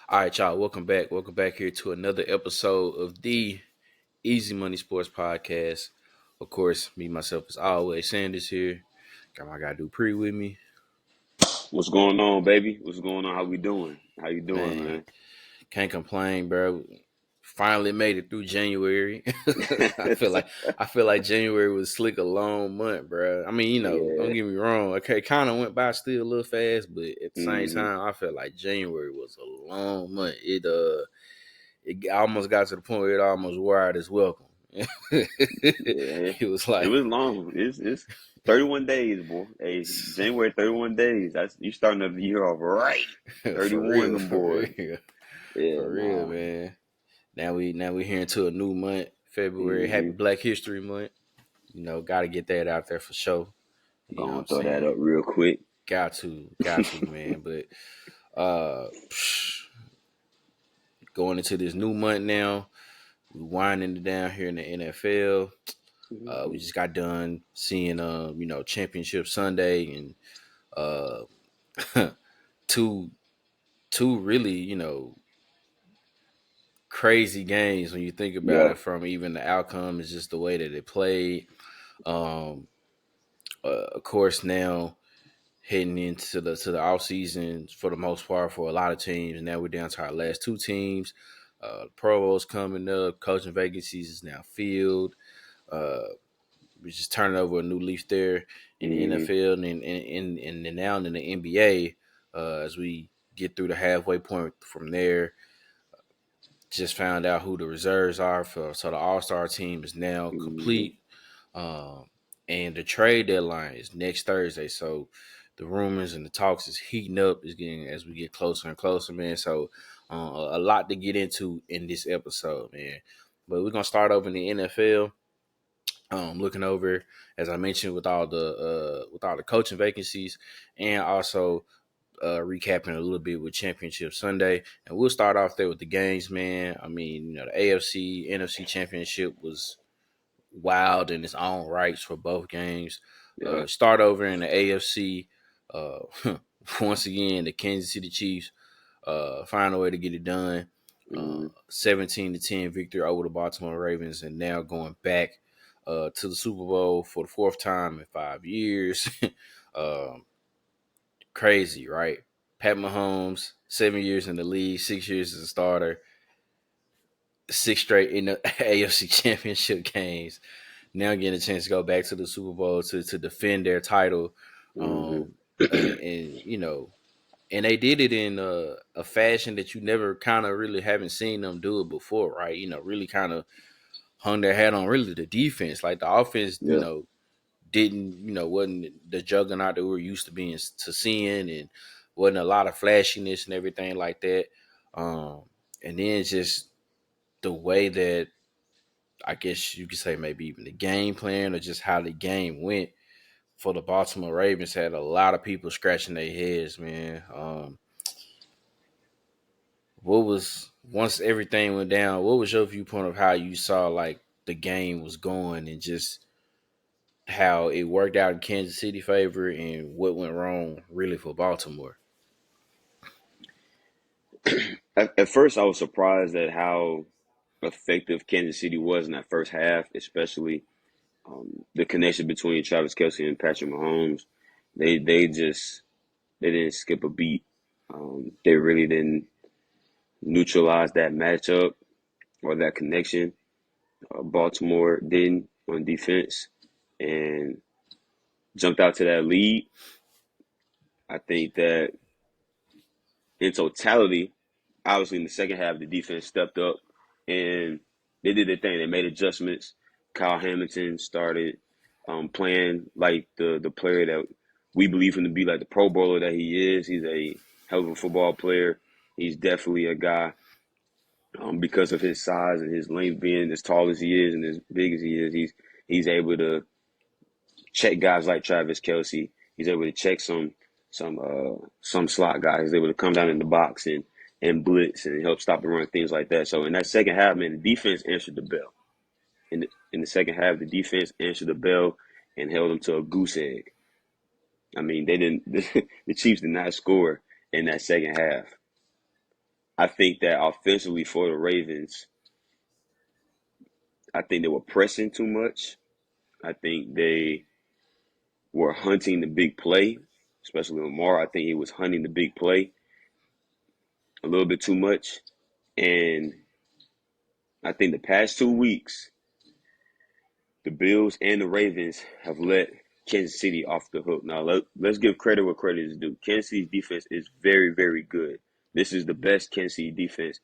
All right, y'all. Welcome back. Welcome back here to another episode of the Easy Money Sports Podcast. Of course, me myself as always. Sanders here. Got my guy Dupree with me. What's going on, baby? What's going on? How we doing? How you doing, Man, man? can't complain, bro. Finally made it through January. I feel like I feel like January was slick a long month, bro. I mean, don't Yeah. get me wrong. Okay, kind of went by still a little fast, but at the same hmm time, I felt like January was a long month. It almost got to the point where it almost wore out its welcome. Yeah. It was It like was long. It's 31 days, boy. Hey, January 31 days. That's you starting the year off right. for 31 real, them for boys. real, Yeah, for real, nah. man. Now we here into a new month, February. Happy hmm Black History Month. Got to get that out there for sure. You know what Gonna I'm throw that up saying? real quick. Got to, man. But uh, going into this new month now, we winding it down here in the NFL. We hmm just got done seeing Championship Sunday and two two really, crazy games when you think about Yeah. it, from even the outcome is just the way that it played. Um of course, now heading into the off season for the most part for a lot of teams. Now we're down to our last two teams. The Pro Bowl's coming up, coaching vacancies is now filled. Uh we just turning over a new leaf there in the hmm NFL and now in the NBA, as we get through the halfway point from there. Just found out who the reserves are for, so the All Star team is now hmm complete. Um, and the trade deadline is next Thursday. So the rumors and the talks is heating up. Is getting as we get closer and closer, man. So a lot to get into in this episode, man. But we're gonna start over in the NFL. Looking over, as I mentioned, with all the coaching vacancies, and also recapping a little bit with Championship Sunday. And we'll start off there with the games, man. I mean, the AFC, NFC Championship was wild in its own rights for both games. Yeah. Start over in the AFC. Uh, Once again, the Kansas City Chiefs find a way to get it done. hmm 17-10 victory over the Baltimore Ravens, and now going back to the Super Bowl for the fourth time in 5 years. um, Crazy, right? Pat Mahomes, 7 years in the league, 6 years as a starter, six straight in the AFC Championship games. Now getting a chance to go back to the Super Bowl to defend their title, hmm um, and they did it in a fashion that you never kind of really haven't seen them do it before, right? Really kind of hung their hat on really the defense, like the offense, Yeah. didn't wasn't the juggernaut that we're used to being to seeing, and wasn't a lot of flashiness and everything like that. Um, and then just the way that, I guess you could say, maybe even the game plan or just how the game went for the Baltimore Ravens had a lot of people scratching their heads, man. What was Once everything went down, what was your viewpoint of how you saw like the game was going, and just how it worked out in Kansas City favor and what went wrong really for Baltimore? At first, I was surprised at how effective Kansas City was in that first half, especially the connection between Travis Kelce and Patrick Mahomes. They didn't skip a beat. They really didn't neutralize that matchup or that connection. Baltimore didn't on defense and jumped out to that lead. I think that in totality, obviously in the second half, the defense stepped up and they did their thing. They made adjustments. Kyle Hamilton started playing like the player that we believe him to be, like the Pro Bowler that he is. He's a hell of a football player. He's definitely a guy, because of his size and his length, being as tall as he is and as big as he is. He's able to check guys like Travis Kelce. He's able to check some slot guys. He's able to come down in the box and blitz and help stop the run, things like that. So in that second half, man, the defense answered the bell. In the second half, the defense answered the bell and held them to a goose egg. I mean, they didn't. The Chiefs did not score in that second half. I think that offensively for the Ravens, I think they were pressing too much. I think they were hunting the big play, especially Lamar. I think he was hunting the big play a little bit too much. And I think the past 2 weeks, the Bills and the Ravens have let Kansas City off the hook. Now, let's give credit where credit is due. Kansas City's defense is very, very good. This is the best Kansas City defense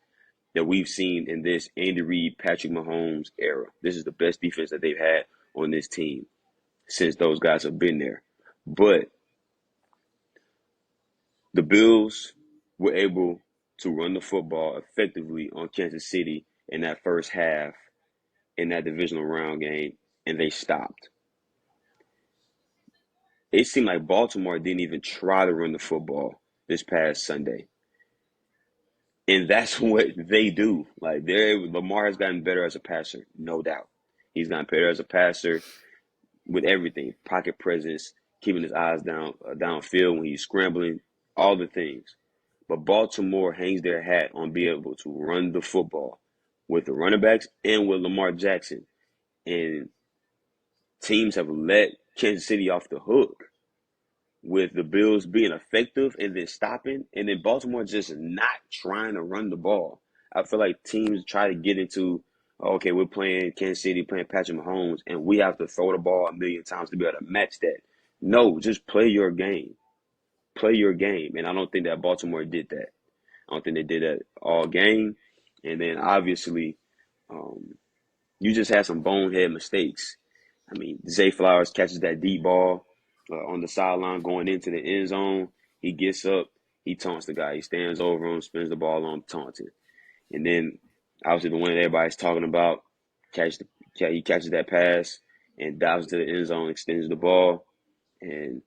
that we've seen in this Andy Reid, Patrick Mahomes era. This is the best defense that they've had on this team since those guys have been there. But the Bills were able to run the football effectively on Kansas City in that first half in that divisional round game, and they stopped. It seemed like Baltimore didn't even try to run the football this past Sunday. And that's what they do. Like Lamar has gotten better as a passer, no doubt. He's gotten better as a passer with everything, pocket presence, keeping his eyes downfield when he's scrambling, all the things. But Baltimore hangs their hat on being able to run the football with the running backs and with Lamar Jackson. And teams have let Kansas City off the hook with the Bills being effective and then stopping, and then Baltimore just not trying to run the ball. I feel like teams try to get into, okay, we're playing Kansas City, playing Patrick Mahomes, and we have to throw the ball a million times to be able to match that. No, just play your game. Play your game. And I don't think that Baltimore did that. I don't think they did that all game. And then obviously, um, you just had some bonehead mistakes. I mean, Zay Flowers catches that deep ball on the sideline going into the end zone. He gets up, he taunts the guy. He stands over him, spins the ball on, taunting. And then, obviously, the one that everybody's talking about, he catches that pass and dives to the end zone, extends the ball, and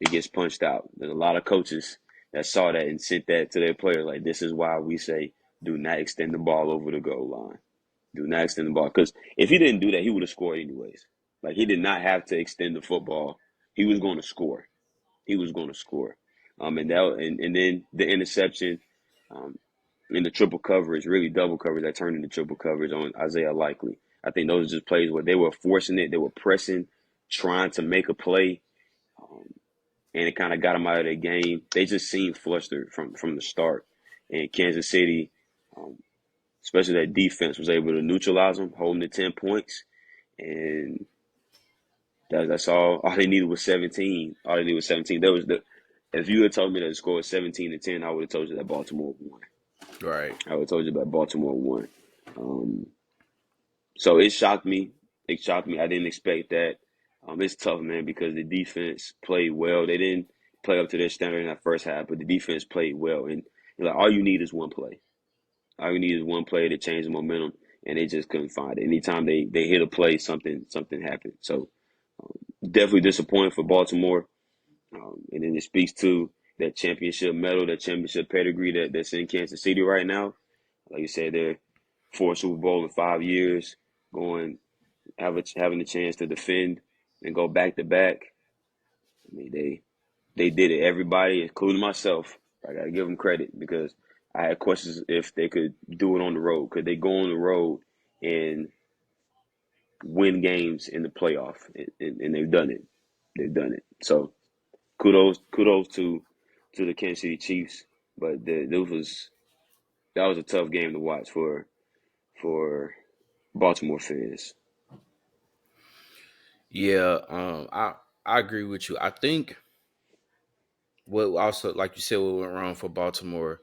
it gets punched out. There's a lot of coaches that saw that and sent that to their players. Like, this is why we say, do not extend the ball over the goal line. Do not extend the ball. Because if he didn't do that, he would have scored anyways. Like, he did not have to extend the football. He was going to score. He was going to score. And then the interception um, in the triple coverage, really double coverage that turned into triple coverage on Isaiah Likely. I think those are just plays where they were forcing it, they were pressing, trying to make a play, um, and it kind of got them out of their game. They just seemed flustered from the start. And Kansas City, um, especially that defense, was able to neutralize them, holding the 10 points. And that's all. All they needed was 17. All they needed was 17. That was the. If you had told me that the score was 17-10, I would have told you that Baltimore won. Right. I would have told you that Baltimore won. Um, so it shocked me. It shocked me. I didn't expect that. It's tough, man, because the defense played well. They didn't play up to their standard in that first half, but the defense played well. And like, all you need is one play. All you need is one play to change the momentum, and they just couldn't find it. Anytime they hit a play, something happened. So definitely disappointed for Baltimore. And then it speaks to that championship medal, that championship pedigree that's in Kansas City right now. Like you said, they're 4 Super Bowl in 5 years, going having the chance to defend and go back to back. I mean, they did it. Everybody, including myself, I gotta give them credit because I had questions if they could do it on the road. Could they go on the road and win games in the playoff? And they've done it. They've done it. So kudos to the Kansas City Chiefs. But that was a tough game to watch for Baltimore fans. Yeah. I agree with you. I think what also, like you said, what went wrong for Baltimore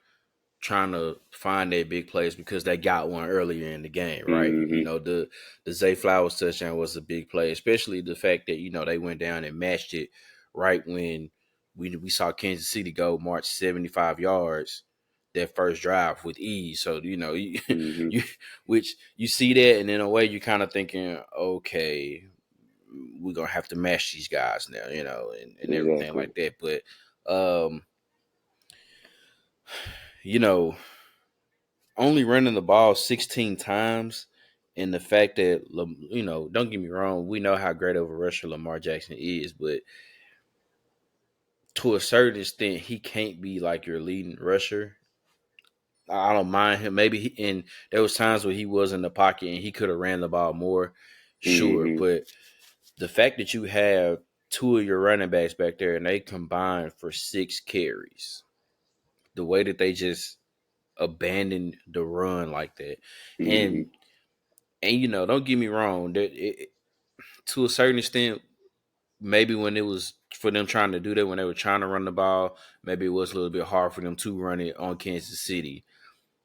trying to find their big plays because they got one earlier in the game, right? You Mm-hmm. know, the Zay Flowers touchdown was a big play, especially the fact that, they went down and matched it right when we saw Kansas City go march 75 yards that first drive with ease. So, Mm-hmm. you which you see that, and in a way you're kind of thinking, okay, we're gonna have to match these guys now, and everything Exactly. like that. But you know, only running the ball 16 times, and the fact that, don't get me wrong, we know how great of a rusher Lamar Jackson is, but to a certain extent, he can't be like your leading rusher I don't mind him. Maybe and there was times where he was in the pocket and he could have ran the ball more, sure. Mm-hmm. But the fact that you have two of your running backs back there and they combined for 6 carries, the way that they just abandoned the run like that, Mm-hmm. and don't get me wrong, that to a certain extent, maybe when it was for them trying to do that, when they were trying to run the ball, maybe it was a little bit hard for them to run it on Kansas City.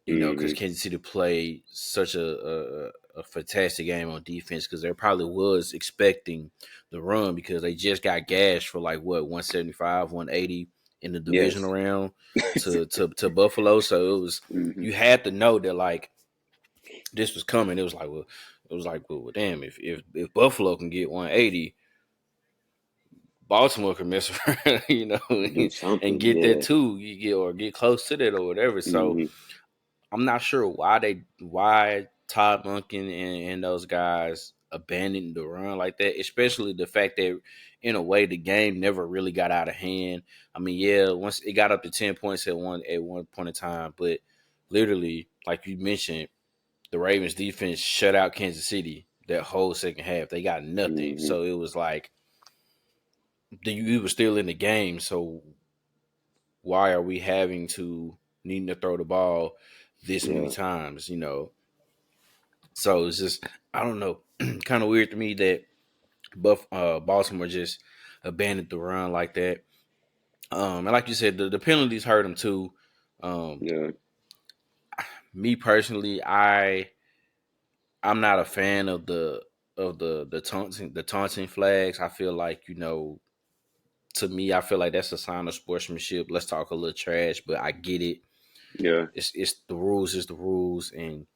Because Mm-hmm. Kansas City played such a fantastic game on defense, because they probably was expecting the run because they just got gashed for like what 175, 180 in the divisional Yes. round to Buffalo. So Mm-hmm. you had to know that like this was coming. It was like, well, damn, if Buffalo can get 180, Baltimore can mess around, Do and something. get that Yeah. too. You get or get close to that or whatever. So Mm-hmm. I'm not sure why Todd Monken and those guys abandoned the run like that, especially the fact that in a way the game never really got out of hand. I mean, yeah, once it got up to 10 points at one point in time, but literally, like you mentioned, the Ravens defense shut out Kansas City that whole second half. They got nothing. Mm-hmm. So it was like you were still in the game. So why are we having to needing to throw the ball this many Yeah. times? So it's just I don't know, kind of weird to me that Baltimore just abandoned the run like that. And like you said, the penalties hurt them too. Um, Yeah. Me personally, I'm not a fan of the taunting flags. I feel like to me, I feel like that's a sign of sportsmanship. Let's talk a little trash, but I get it. Yeah. It's the rules is the rules, and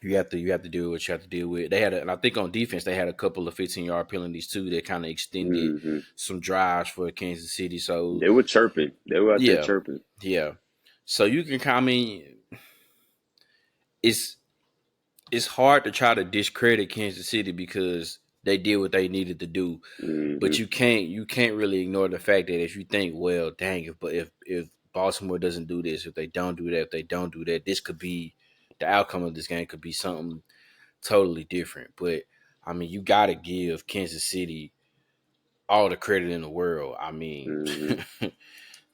you have to deal with what you have to deal with. And I think on defense they had a couple of 15-yard penalties too that kind of extended Mm-hmm. some drives for Kansas City. So They were chirping. They were out there yeah, chirping. yeah. So you can I mean, it's it's hard to try to discredit Kansas City because they did what they needed to do, but Mm-hmm. you can't really ignore the fact that if you think, well, dang, if Baltimore doesn't do this, if they don't do that, if they don't do that, this could be the outcome of this game could be something totally different. But I mean, you got to give Kansas City all the credit in the world. I mean, Mm-hmm.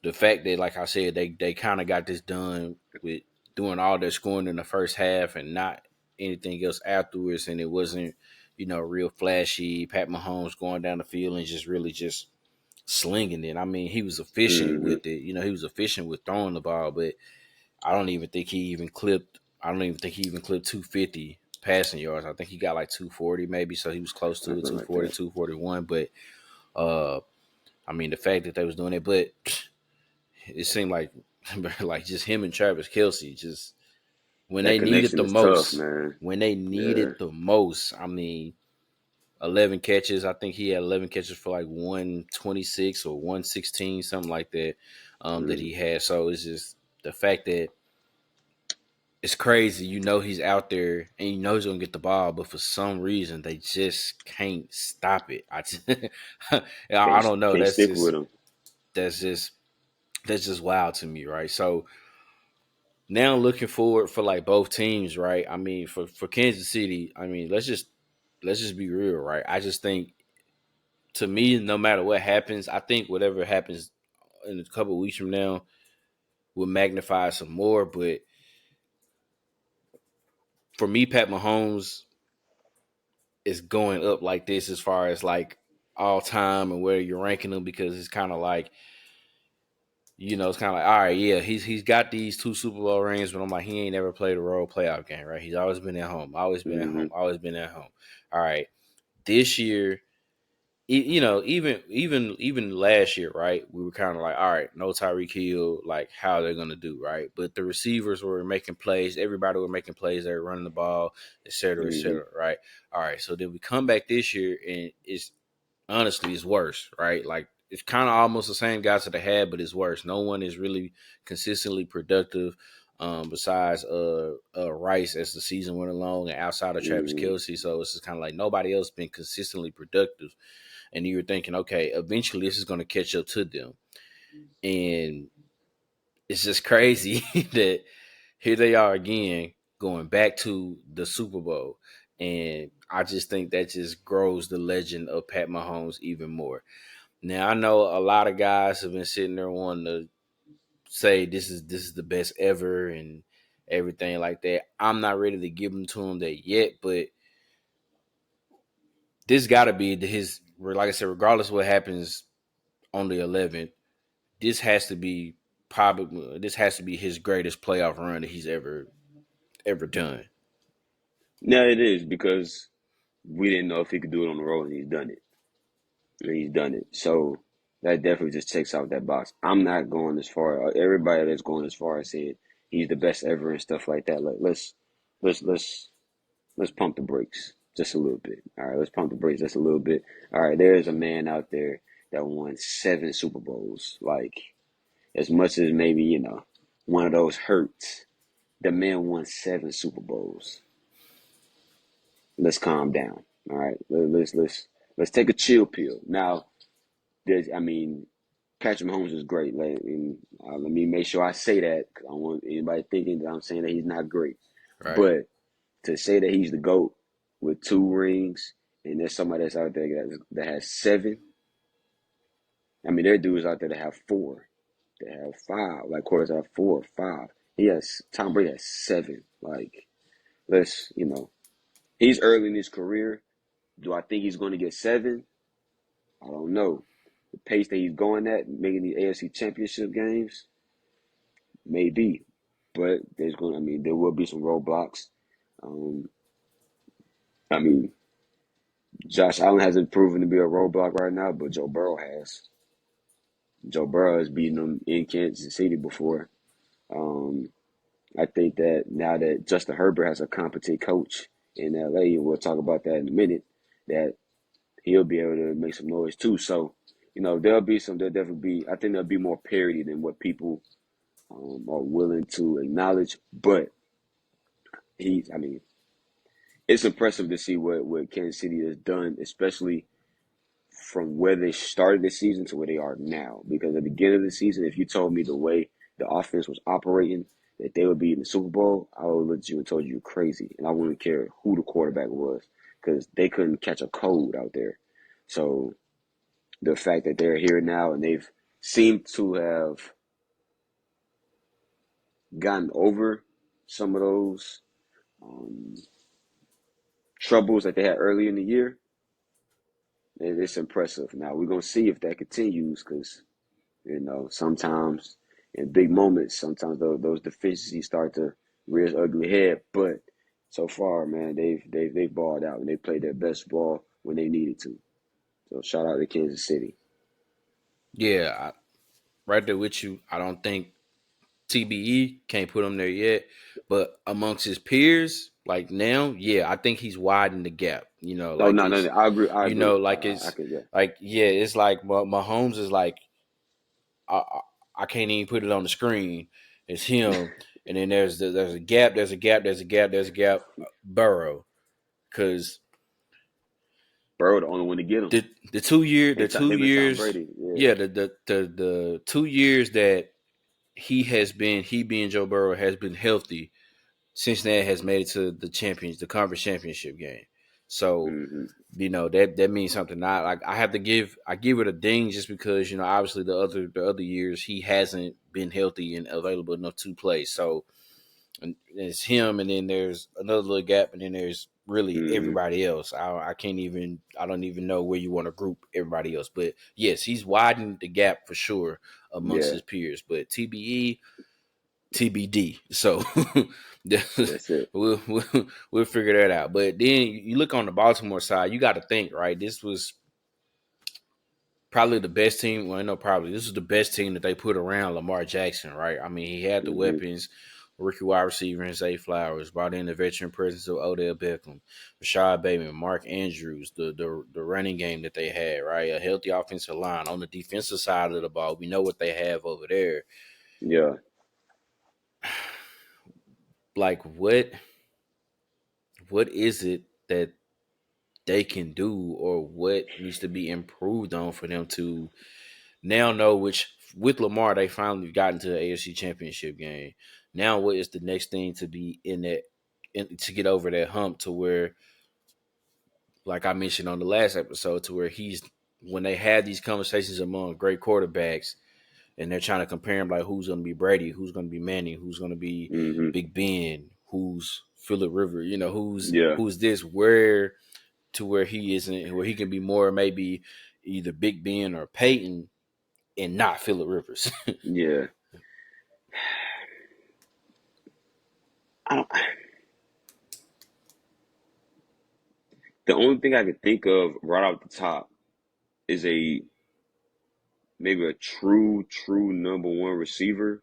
the fact that, like I said, they kind of got this done with doing all their scoring in the first half and not anything else afterwards, and it wasn't real flashy. Pat Mahomes going down the field and just really just slinging it. I mean, he was efficient Mm-hmm. with it. He was efficient with throwing the ball, but I don't even think he even clipped. I don't even think he even clipped 250 passing yards. I think he got like 240 maybe, so he was close to it, Something like 240, that. 241. But uh, I mean, the fact that they was doing it, but it seemed like like just him and Travis Kelsey, just when That they needed connection the is tough, most, man. when they Yeah. needed the most. I mean, 11 catches. I think he had 11 catches for like 126 or 116, something like that. That Mm. he had. So it's just the fact that it's crazy. He's out there and he's gonna get the ball, but for some reason they just can't stop it. I don't know. Can't That's stick with just them. that's just that's just wild to me, right? So now looking forward for like both teams, right? I mean, for Kansas City, I mean, let's just be real, right? I just think to me, no matter what happens, I think whatever happens in a couple of weeks from now will magnify some more. But for me, Pat Mahomes is going up like this as far as like all time and where you're ranking them, because it's kind of like it's kind of like, all right, yeah, he's got these two Super Bowl rings, but I'm like, he ain't ever played a role playoff game, right? He's always been at home, always been at Mm-hmm. home, always been at home. All right, this year, even last year, right? We were kind of like, all right, no Tyreek Hill, like how they're gonna do, right? But the receivers were making plays, everybody were making plays, they were running the ball, et Mm-hmm. cetera, right? All right, so then we come back this year and it's honestly it's worse, right? Like it's kind of almost the same guys that they had, but it's worse. No one is really consistently productive, besides Rice as the season went along, and outside of Travis Mm-hmm. Kelsey. So it's just kind of like nobody else been consistently productive. And you're thinking, okay, eventually this is going to catch up to them, and it's just crazy that here they are again going back to the Super Bowl. And I just think that just grows the legend of Pat Mahomes even more. Now I know a lot of guys have been sitting there wanting to say this is the best ever and everything like that. I'm not ready to give them to him that yet, but this got to be his. Like I said, regardless of what happens on the 11th, this has to be probably this has to be his greatest playoff run that he's ever done. No, it is because we didn't know if he could do it on the road, and he's done it. And he's done it. So that definitely just checks out that box. I'm not going as far. Everybody that's going as far as saying he's the best ever and stuff like that. Let's let's let's pump the brakes just a little bit. All right, let's pump the brakes just a little bit. All right, there's a man out there that won 7 Super Bowls. Like as much as maybe one of those hurts. The man won 7 Super Bowls. Let's calm down. All right, let's take a chill pill. Now, I mean, Patrick Mahomes is great. Let me make sure I say that because I don't want anybody thinking that I'm saying that he's not great. Right. But to say that he's the GOAT with 2 rings, and there's somebody that's out there that has 7. I mean, there are dudes out there that have 4, that have 5. Like quarters have 4 or 5. Tom Brady has 7. Like, he's early in his career. Do I think he's going to get 7? I don't know. The pace that he's going at, making the AFC Championship games, maybe. But there will be some roadblocks. Um, I mean, Josh Allen hasn't proven to be a roadblock right now, but Joe Burrow has. Joe Burrow has beaten them in Kansas City before. Um, I think that now that Justin Herbert has a competent coach in LA, and we'll talk about that in a minute, that he'll be able to make some noise too. So, there'll definitely be, I think there'll be more parity than what people are willing to acknowledge. But I mean, it's impressive to see what Kansas City has done, especially from where they started the season to where they are now. Because at the beginning of the season, if you told me the way the offense was operating, that they would be in the Super Bowl, I would have looked at you and told you you're crazy. And I wouldn't care who the quarterback was because they couldn't catch a cold out there. So the fact that they're here now and they've seemed to have gotten over some of those um, troubles that they had early in the year, it's impressive. Now we're gonna see if that continues because sometimes in big moments, sometimes those deficiencies start to rear its ugly head. But so far, man, they've balled out and they played their best ball when they needed to. So shout out to Kansas City. Yeah, right there with you. I don't think TBE can't put him there yet, but amongst his peers, like now, yeah, I think he's widened the gap. Oh Like no, no, it's, no, I agree. I agree. like I it's, could, yeah. like yeah, it's like Mahomes is like I, I I can't even put it on the screen. It's him, and then there's a gap, there's a gap, there's a gap, there's a gap. Burrow, because Burrow the only one to get him. the 2 year the two Him and Tom years, Brady. Yeah. yeah, the 2 years that he being Joe Burrow has been healthy. Cincinnati has made it to the conference championship game. So Mm-hmm. that means something. I have to give it a ding just because obviously the other years he hasn't been healthy and available enough to play. So and it's him, and then there's another little gap, and then there's really Mm-hmm. everybody else. I don't even know where you want to group everybody else. But yes, he's widened the gap for sure amongst Yeah. his peers. But TBE, TBD. So That's it. we'll figure that out. But then you look on the Baltimore side, you got to think, right? This was probably the best team. Well, no, probably this is the best team that they put around Lamar Jackson, right? I mean, he had the Mm-hmm. weapons, rookie wide receiver and Zay Flowers, brought in the veteran presence of Odell Beckham, Rashad Bateman, Mark Andrews, the running game that they had, right? A healthy offensive line. On the defensive side of the ball, we know what they have over there. Yeah. Like what is it that they can do or what needs to be improved on for them to now know which with Lamar, they finally got into the AFC Championship game. Now, what is the next thing to be in that to get over that hump to where, like I mentioned on the last episode, to where he's when they had these conversations among great quarterbacks and they're trying to compare him like who's going to be Brady, who's going to be Manning, who's going to be Hmm. Big Ben, who's Phillip River, Yeah. who's this where to where he isn't where he can be more maybe either Big Ben or Peyton and not Phillip Rivers. Yeah. I don't, the only thing I could think of right off the top is a maybe a true number one receiver.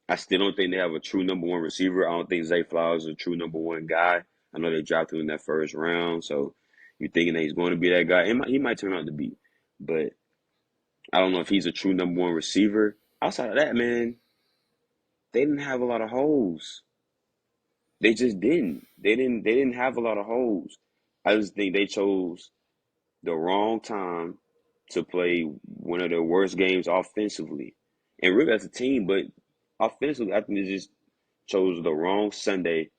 I still don't think they have a true number one receiver. I don't think Zay Flowers is a true number one guy. I know they drafted him in that first round, so you're thinking that he's going to be that guy. He might turn out to be, but I don't know if he's a true number one receiver. Outside of that, man, they didn't have a lot of holes. They just didn't. They didn't have a lot of holes. I just think they chose the wrong time to play one of their worst games offensively. And really as a team, but offensively, I think they just chose the wrong Sunday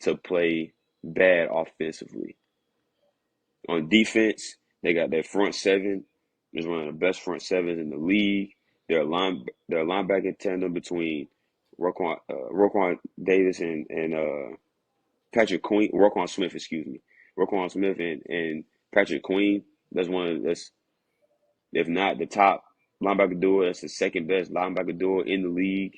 to play bad offensively. On defense, they got their front seven is one of the best front sevens in the league. Their linebacker tandem between Roquan Davis and Patrick Queen, Roquan Smith, excuse me, Roquan Smith and Patrick Queen. That's if not the top linebacker duo, that's the second best linebacker duo in the league.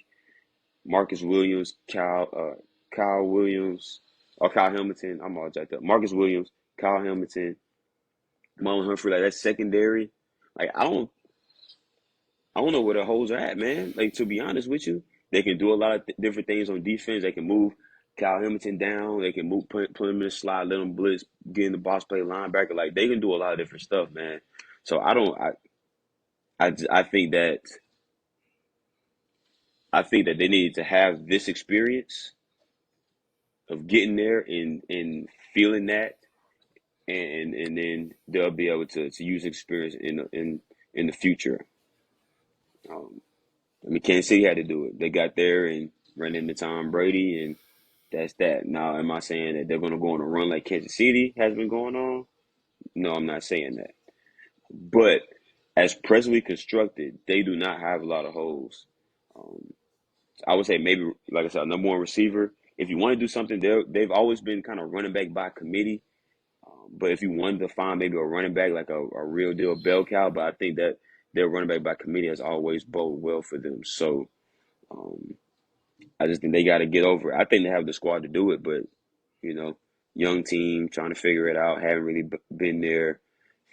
Marcus Williams, Kyle Williams, or Kyle Hamilton. I'm all jacked up. Marcus Williams, Kyle Hamilton, Marlon Humphrey. Like that's secondary. Like I don't know where the holes are at, man. Like to be honest with you, they can do a lot of different things on defense. They can move Kyle Hamilton down. They can put him in the slot, let him blitz, get in the box play linebacker. Like they can do a lot of different stuff, man. So I don't. I think that they needed to have this experience of getting there and feeling that, and then they'll be able to use experience in the future. Um, I mean, Kansas City had to do it. They got there and ran into Tom Brady, and that's that. Now, am I saying that they're going to go on a run like Kansas City has been going on? No, I'm not saying that. But as presently constructed, they do not have a lot of holes. Um, I would say maybe, like I said, a number one receiver. If you want to do something, they've always been kind of running back by committee. But if you wanted to find maybe a running back like a real deal bell cow, but I think that their running back by committee has always bode well for them. So um, I just think they got to get over it. I think they have the squad to do it, but you know, young team trying to figure it out, haven't really been there.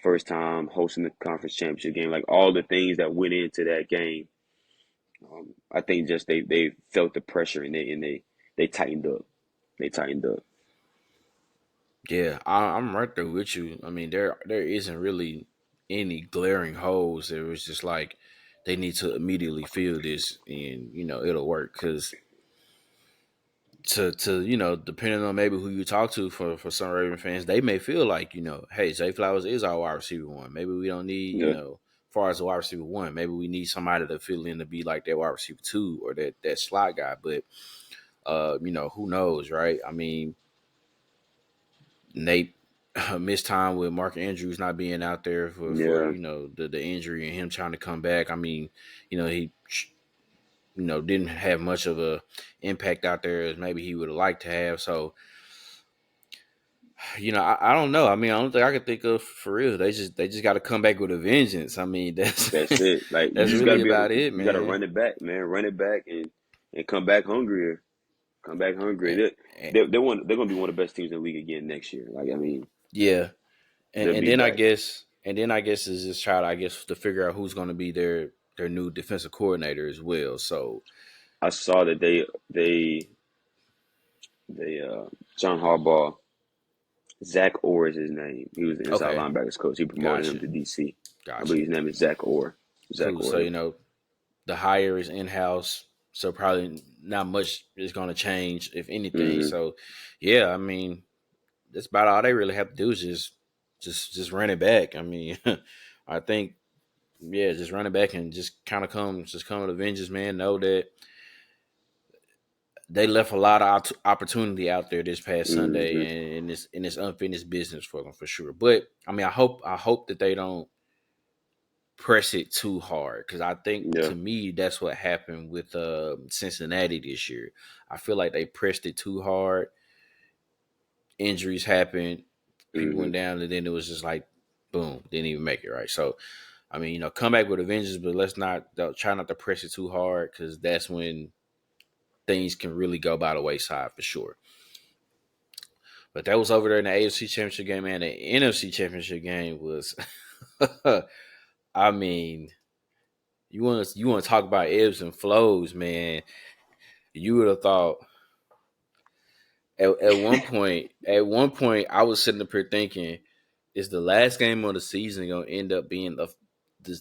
First time hosting the conference championship game, like all the things that went into that game. I think just they felt the pressure and they tightened up. They tightened up. Yeah, I'm right there with you. I mean, there isn't really any glaring holes. It was just like they need to immediately fill this, and it'll work. Because depending on maybe who you talk to for some Raven fans, they may feel like hey, Zay Flowers is our wide receiver one. Maybe we don't need Yeah, as far as the wide receiver one. Maybe we need somebody to fill in to be like that wide receiver two or that slot guy. But who knows, right? I mean, Nate missed time with Mark Andrews not being out there for yeah. the injury and him trying to come back. I mean, he didn't have much of a impact out there as maybe he would have liked to have. So I don't know. I mean, I don't think I could think of for real. They just got to come back with a vengeance. I mean, that's That's it. Like you that's just got to really be able, about it, you got to man. run it back, man. Run it back and come back hungrier. Come back hungrier. And, They and, they're gonna be one of the best teams in the league again next year. Like I mean, yeah, and, they'll and be then I back. guess is just try to to figure out who's going to be their new defensive coordinator as well. So I saw that they John Harbaugh, Zach Orr is his name. He was the inside okay, linebackers coach. He promoted him gotcha, to DC. I gotcha. believe his name is Zach Orr. Zach Cool. So Orr. the hire is in house, so probably not much is going to change if anything. Mm-hmm. So yeah, I mean that's about all they really have to do is just run it back. I mean, I think yeah, just run it back and just kind of come to vengeance, man. Know that they left a lot of opportunity out there this past Sunday, Mm-hmm. and it's unfinished business for them for sure. But I mean, I hope that they don't press it too hard because I think Yeah. to me that's what happened with Cincinnati this year. I feel like they pressed it too hard. Injuries happened, people Mm-hmm. went down, and then it was just like boom, didn't even make it right. So I mean, come back with a vengeance, but let's not try not to press it too hard because that's when things can really go by the wayside for sure. But that was over there in the AFC Championship game, man. The NFC Championship game was, I mean, you want to talk about ebbs and flows, man. You would have thought at one point, I was sitting up here thinking, is the last game of the season gonna end up being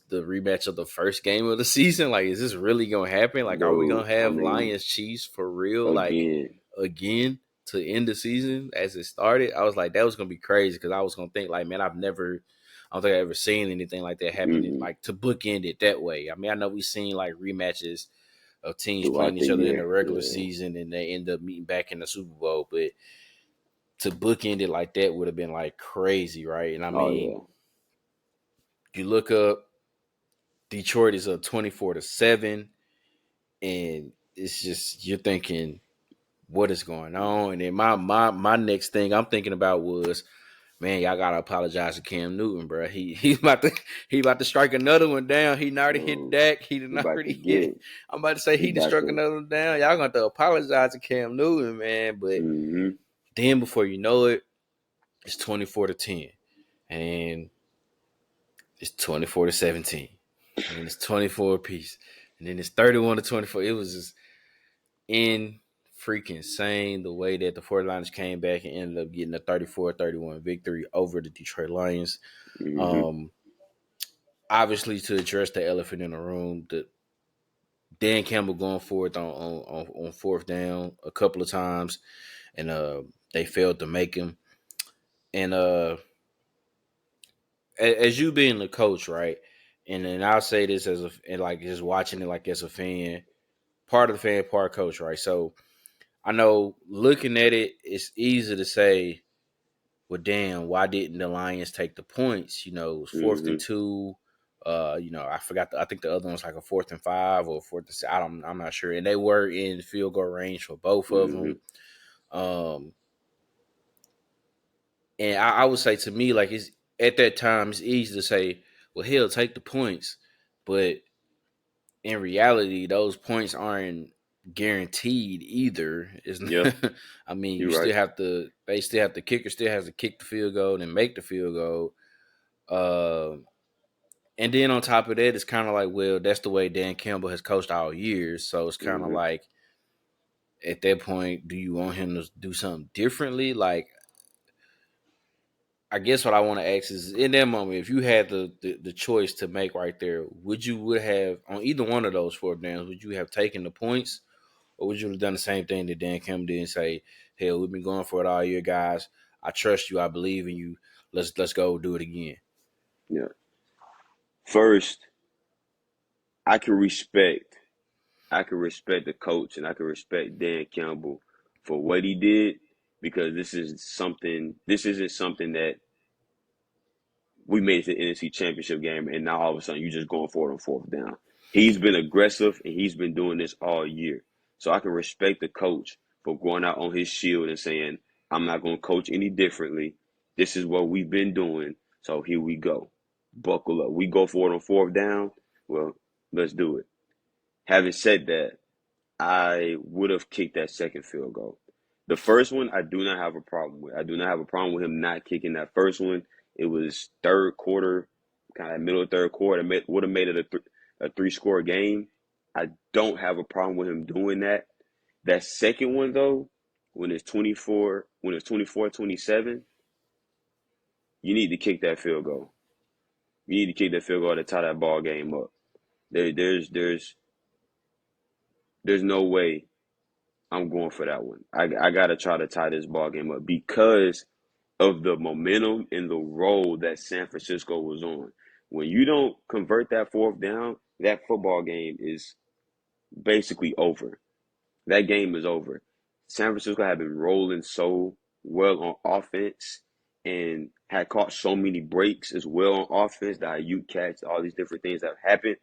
the rematch of the first game of the season? Like, is this really gonna happen? Like, are we No, gonna I have mean, Lions Chiefs for real? Like again. again to end the season as it started? I was like, that was gonna be crazy because I was gonna think like, man, I don't think I've ever seen anything like that happening, Mm-mm. like to bookend it that way. I mean, I know we've seen like rematches of teams playing Throughout the each other in the year, regular yeah. season and they end up meeting back in the Super Bowl. But to bookend it like that would have been like crazy, right? And I Oh mean, yeah. you look up Detroit is up 24-7, and it's just you're thinking, what is going on? And then my next thing I'm thinking about was, man, y'all gotta apologize to Cam Newton, bro. He about to strike another one down. He already hit Um, Dak. He didn't he about to already get hit. it. I'm about to say He he just about struck to. another one down. Y'all gonna have to apologize to Cam Newton, man. But Mm-hmm. then before you know it, it's 24-10, and it's 24-17, and then it's 24 apiece, and then it's 31-24. It was just in freaking insane the way that the 49ers came back and ended up getting a 34-31 victory over the Detroit Lions. Mm-hmm. Um, Obviously, to address the elephant in the room, the Dan Campbell going forward on fourth down a couple of times, and they failed to make him. And as you being the coach, right? And then I'll say this as a and like just watching it like as a fan, part of the fan, part coach, right? So I know looking at it, it's easy to say, well, damn, why didn't the Lions take the points? It was fourth and Mm-hmm. two. I forgot. I think the other one was like a 4th and 5 or fourth and six. I'm not sure. And they were in field goal range for both of Mm-hmm. them. Um, and I would say to me, like it's at that time, it's easy to say, well, he'll take the points, but in reality, those points aren't guaranteed either. It's Yeah, not, I mean, you you're right. still have to. They still have the kicker still has to kick the field goal and make the field goal. And then on top of that, it's kind of like, well, that's the way Dan Campbell has coached all years. So it's kind of Mm-hmm. like at that point, do you want him to do something differently? Like, I guess what I want to ask is, in that moment, if you had the choice to make right there, would have on either one of those four downs, would you have taken the points, or would you have done the same thing that Dan Campbell did and say, "Hell, we've been going for it all year, guys. I trust you. I believe in you. Let's go do it again." Yeah. First, I can respect. I can respect the coach and I can respect Dan Campbell for what he did because this is something. This isn't something that we made it to the NFC Championship game, and now all of a sudden you're just going for it on fourth down. He's been aggressive, and he's been doing this all year. So I can respect the coach for going out on his shield and saying, I'm not going to coach any differently. This is what we've been doing. So here we go. Buckle up. We go for it on fourth down. Well, let's do it. Having said that, I would have kicked that second field goal. The first one, I do not have a problem with. I do not have a problem with him not kicking that first one. It was third quarter, kind of middle of third quarter. Would have made it a three-score game. I don't have a problem with him doing that. That second one, though, when it's 24-27, you need to kick that field goal. You need to kick that field goal to tie that ball game up. There's no way I'm going for that one. I gotta try to tie this ball game up because of the momentum and the role that San Francisco was on. When you don't convert that fourth down, that football game is basically over. That game is over. San Francisco had been rolling so well on offense and had caught so many breaks as well on offense, that you catch all these different things that happened,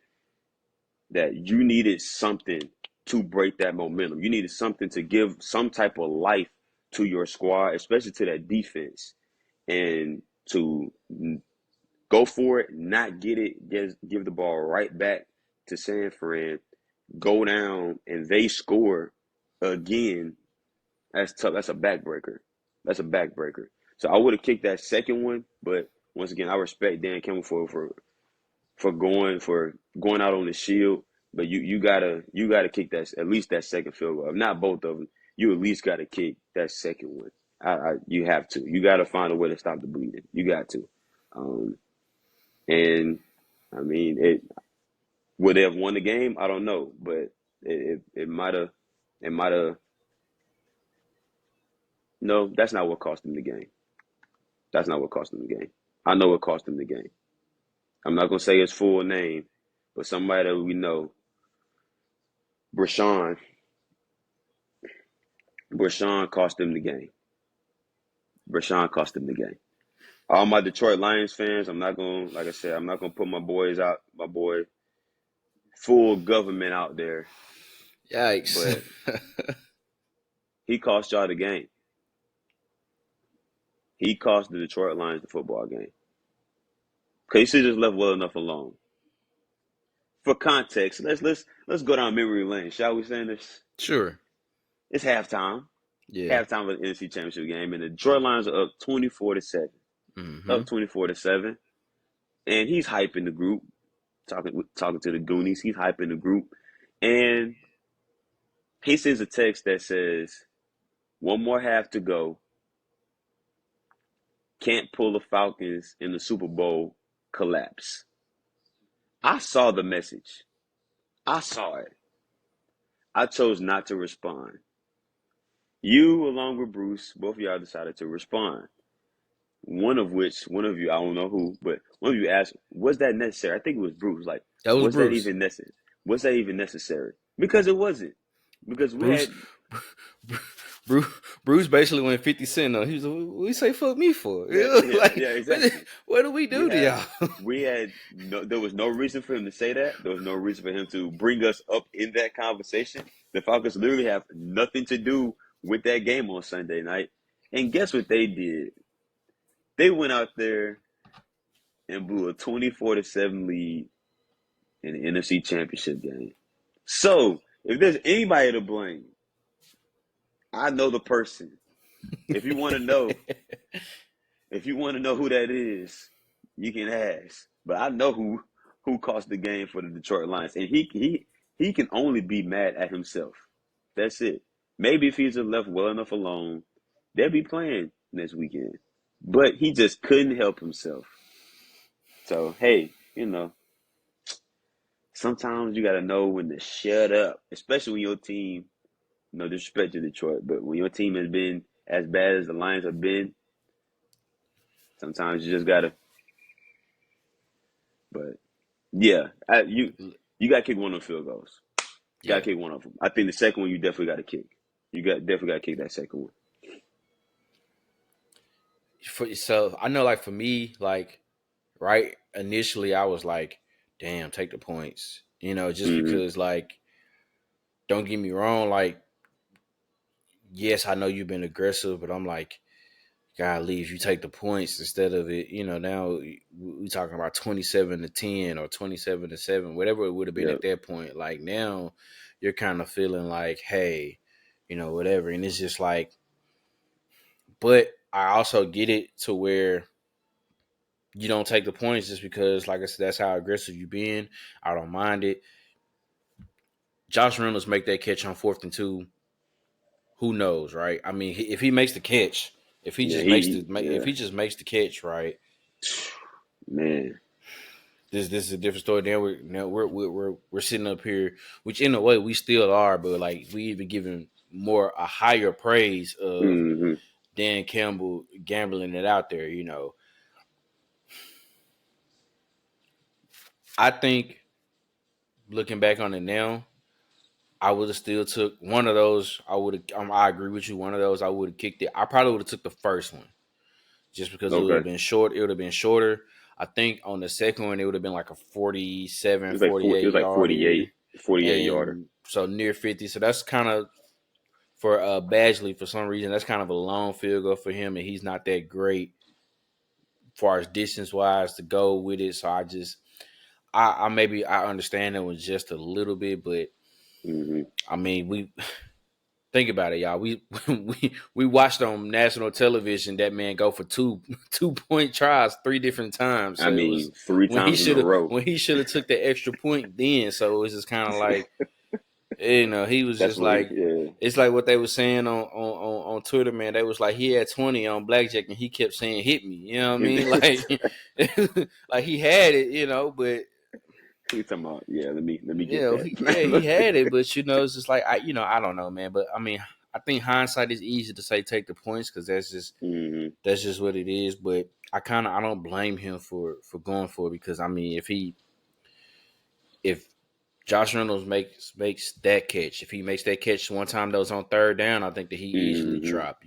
that you needed something to break that momentum. You needed something to give some type of life to your squad, especially to that defense, and to go for it, not get it, give the ball right back to San Fran, go down, and they score again. That's tough. That's a backbreaker. That's a backbreaker. So I would have kicked that second one, but once again, I respect Dan Campbell for going out on the shield. But you gotta kick that, at least that second field goal. If not both of them, you at least gotta kick that second one. You have to. You gotta find a way to stop the bleeding. You got to. Um, and I mean, it would they have won the game? I don't know, but it might have. No, that's not what cost them the game. That's not what cost them the game. I know what cost them the game. I'm not gonna say his full name, but somebody that we know, Brashawn. Brashawn cost them the game. Brashawn cost them the game. All my Detroit Lions fans, I'm not gonna, like I said, I'm not gonna put my boys out, my boy, full government out there, Yikes. but he cost y'all the game. He cost the Detroit Lions the football game. Cause he should just left well enough alone. For context, let's go down memory lane, shall we, Sanders? Sure. It's halftime. Yeah. Halftime of the NFC Championship game, and the Detroit Lions are up 24-7. Mm-hmm. Up 24-7. And he's hyping the group, talking to the Goonies. He's hyping the group. And he sends a text that says, one more half to go. Can't pull the Falcons in the Super Bowl, collapse. I saw the message. I saw it. I chose not to respond. You, along with Bruce, both of y'all decided to respond. One of you, I don't know who, but one of you asked, was that necessary? I think it was Bruce. Like, That was was that Bruce. even necessary? Was that even necessary? Because it wasn't. Because we Bruce, had, Bruce, Bruce basically went 50 Cent on. He was like, "What you say fuck me for?" yeah, yeah, Like, yeah, exactly. what do we We do to had, y'all? we had no, there was no reason for him to say that. There was no reason for him to bring us up in that conversation. The Falcons literally have nothing to do with that game on Sunday night. And guess what they did? They went out there and blew a 24-7 lead in the NFC Championship game. So, if there's anybody to blame, I know the person. If you want to know, if you want to know who that is, you can ask. But I know who cost the game for the Detroit Lions, and he can only be mad at himself. That's it. Maybe if he's left well enough alone, they'll be playing next weekend. But he just couldn't help himself. So hey, sometimes you got to know when to shut up, especially when your team. No disrespect to Detroit, but when your team has been as bad as the Lions have been, sometimes you just gotta. But yeah, you got to kick one of the field goals. Got to Yeah. kick one of them. I think the second one you definitely got to kick. You got definitely got to kick that second one. So I know, like for me, like right initially, I was like, "Damn, take the points." Just Mm-hmm. because, like, don't get me wrong, like, yes, I know you've been aggressive, but I'm like, God, leave you take the points instead of it. Now we talking about 27-10 or 27-7, whatever it would have been Yep. at that point. Like now, you're kind of feeling like, hey, whatever, and it's just like, but I also get it to where you don't take the points just because, like I said, that's how aggressive you've been. I don't mind it. Josh Reynolds make that catch on 4th and 2. Who knows, right? I mean, if he makes the catch, Yeah. if Yeah. he just makes the catch, right? Man. This is a different story. Now we're sitting up here, which in a way we still are, but like we even giving more a higher praise of Mm-hmm. Dan Campbell gambling it out there. I think looking back on it now, I would have still took one of those. I would have. I agree with you. One of those, I would have kicked it. I probably would have took the first one just because it would have Okay, been short. It would have been shorter. I think on the second one, it would have been like a 47, it 48 was like yarder, 48 yarder. and so near 50. So that's kind of for Badgley for some reason. That's kind of a long field goal for him, and he's not that great as far as distance wise to go with it. So I maybe I understand it was just a little bit, but Hmm. I mean we think about it, y'all. We watched on national television that man go for two 2 point tries 3 different times. I So it was mean, three times in a row. when he should have took the extra point then. So it was just kind of like he was That's just what. like Yeah. it's like what they were saying on Twitter, man. They was like he had 20 on blackjack and he kept saying hit me. You know what I mean? Like like he had it, but We talking about, yeah, let me get yeah, he that. had it, but it's just like I don't know, man. But I mean, I think hindsight is easy to say take the points because Hmm. that's just what it is. But I don't blame him for going for it because I mean, if Josh Reynolds makes that catch, if he makes that catch one time that was on third down, I think that he easily Hmm. dropped.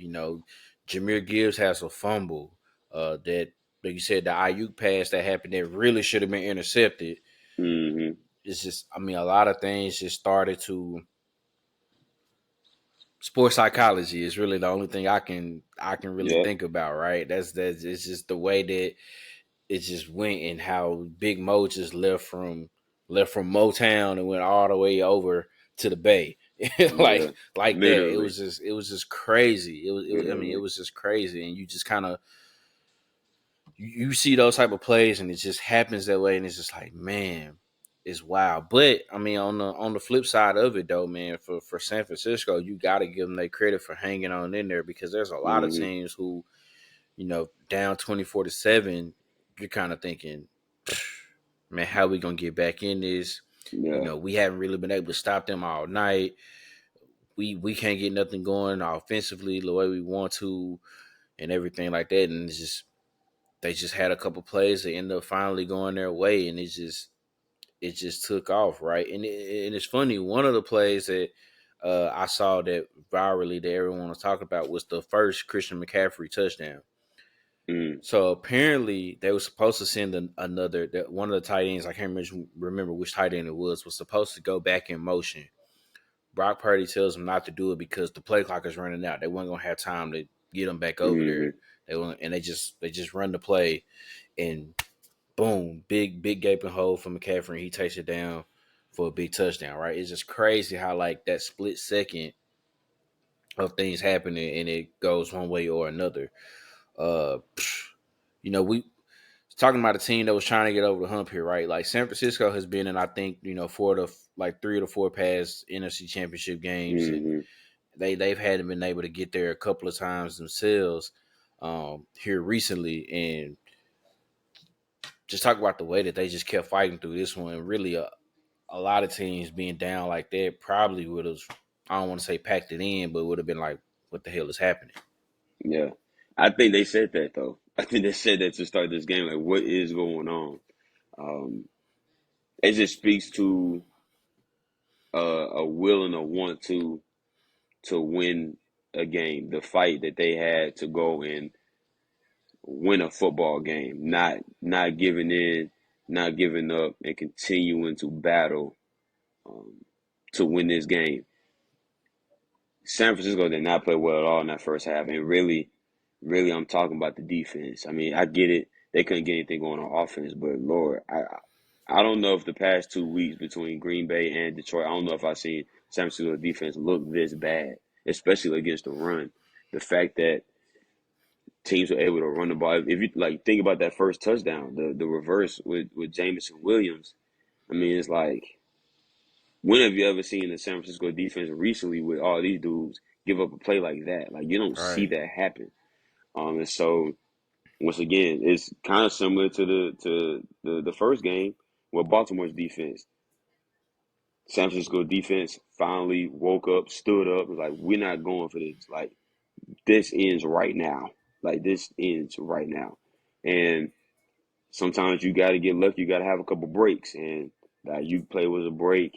Jameer Gibbs has a fumble that like you said the IU pass that happened that really should have been intercepted. Hmm. It's just I mean a lot of things just started to sports psychology is really the only thing I can really Yeah. think about, right? That's it's just the way that it just went and how Big Mo just left from Motown and went all the way over to the Bay. Yeah. like that. Literally. It was just crazy. I mean, it Literally. was just crazy and you just kind of you see those type of plays and it just happens that way and it's just like, man, it's wild. But I mean, on the flip side of it though, man, for San Francisco, you got to give them their credit for hanging on in there because there's a lot of Hmm. teams who, down 24-7, you're kind of thinking, man, how we gonna get back in this? Yeah. We haven't really been able to stop them all night. We can't get nothing going offensively the way we want to, and everything like that. And it's just they just had a couple plays that ended up finally going their way, and it just took off, right? And it's funny. One of the plays that I saw that virally that everyone was talking about was the first Christian McCaffrey touchdown. Mm. So apparently they were supposed to send another that one of the tight ends. I can't remember which tight end it was supposed to go back in motion. Brock Purdy tells them not to do it because the play clock is running out. They weren't gonna have time to get them back over there. Hmm. They just run the play and boom, big gaping hole for McCaffrey. And he takes it down for a big touchdown. Right? It's just crazy how like that split second of things happening and it goes one way or another. Uh, we talking about a team that was trying to get over the hump here, right? Like San Francisco has been in, I think, four to like 3 or 4 past NFC Championship games, and Hmm. they've hadn't been able to get there a couple of times themselves here recently, and just talk about the way that they just kept fighting through this one. Really, a lot of teams being down like that probably would have, I don't want to say packed it in, but would have been like, what the hell is happening? Yeah. I think they said that though. I think they said that to start this game. Like, what is going on? Um, it just speaks to a will and a want to win a game. The fight that they had to go and win a football game, not giving in, not giving up, and continuing to battle um, to win this game. San Francisco did not play well at all in that first half, and really, I'm talking about the defense. I mean, I get it; they couldn't get anything going on offense, but Lord, I don't know if the past 2 weeks between Green Bay and Detroit, I don't know if I've seen San Francisco defense look this bad, especially against the run. The fact that teams were able to run the ball. If you like think about that first touchdown, the reverse with Jamison Williams. I mean, it's like when have you ever seen the San Francisco defense recently with all these dudes give up a play like that? Like you don't see Right. that happen. And so once again, it's kind of similar to the first game with Baltimore's defense. San Francisco defense finally woke up, stood up, was like, we're not going for this. Like this ends right now. Like this ends right now. And sometimes you got to get lucky. You got to have a couple breaks, and that you play was a break.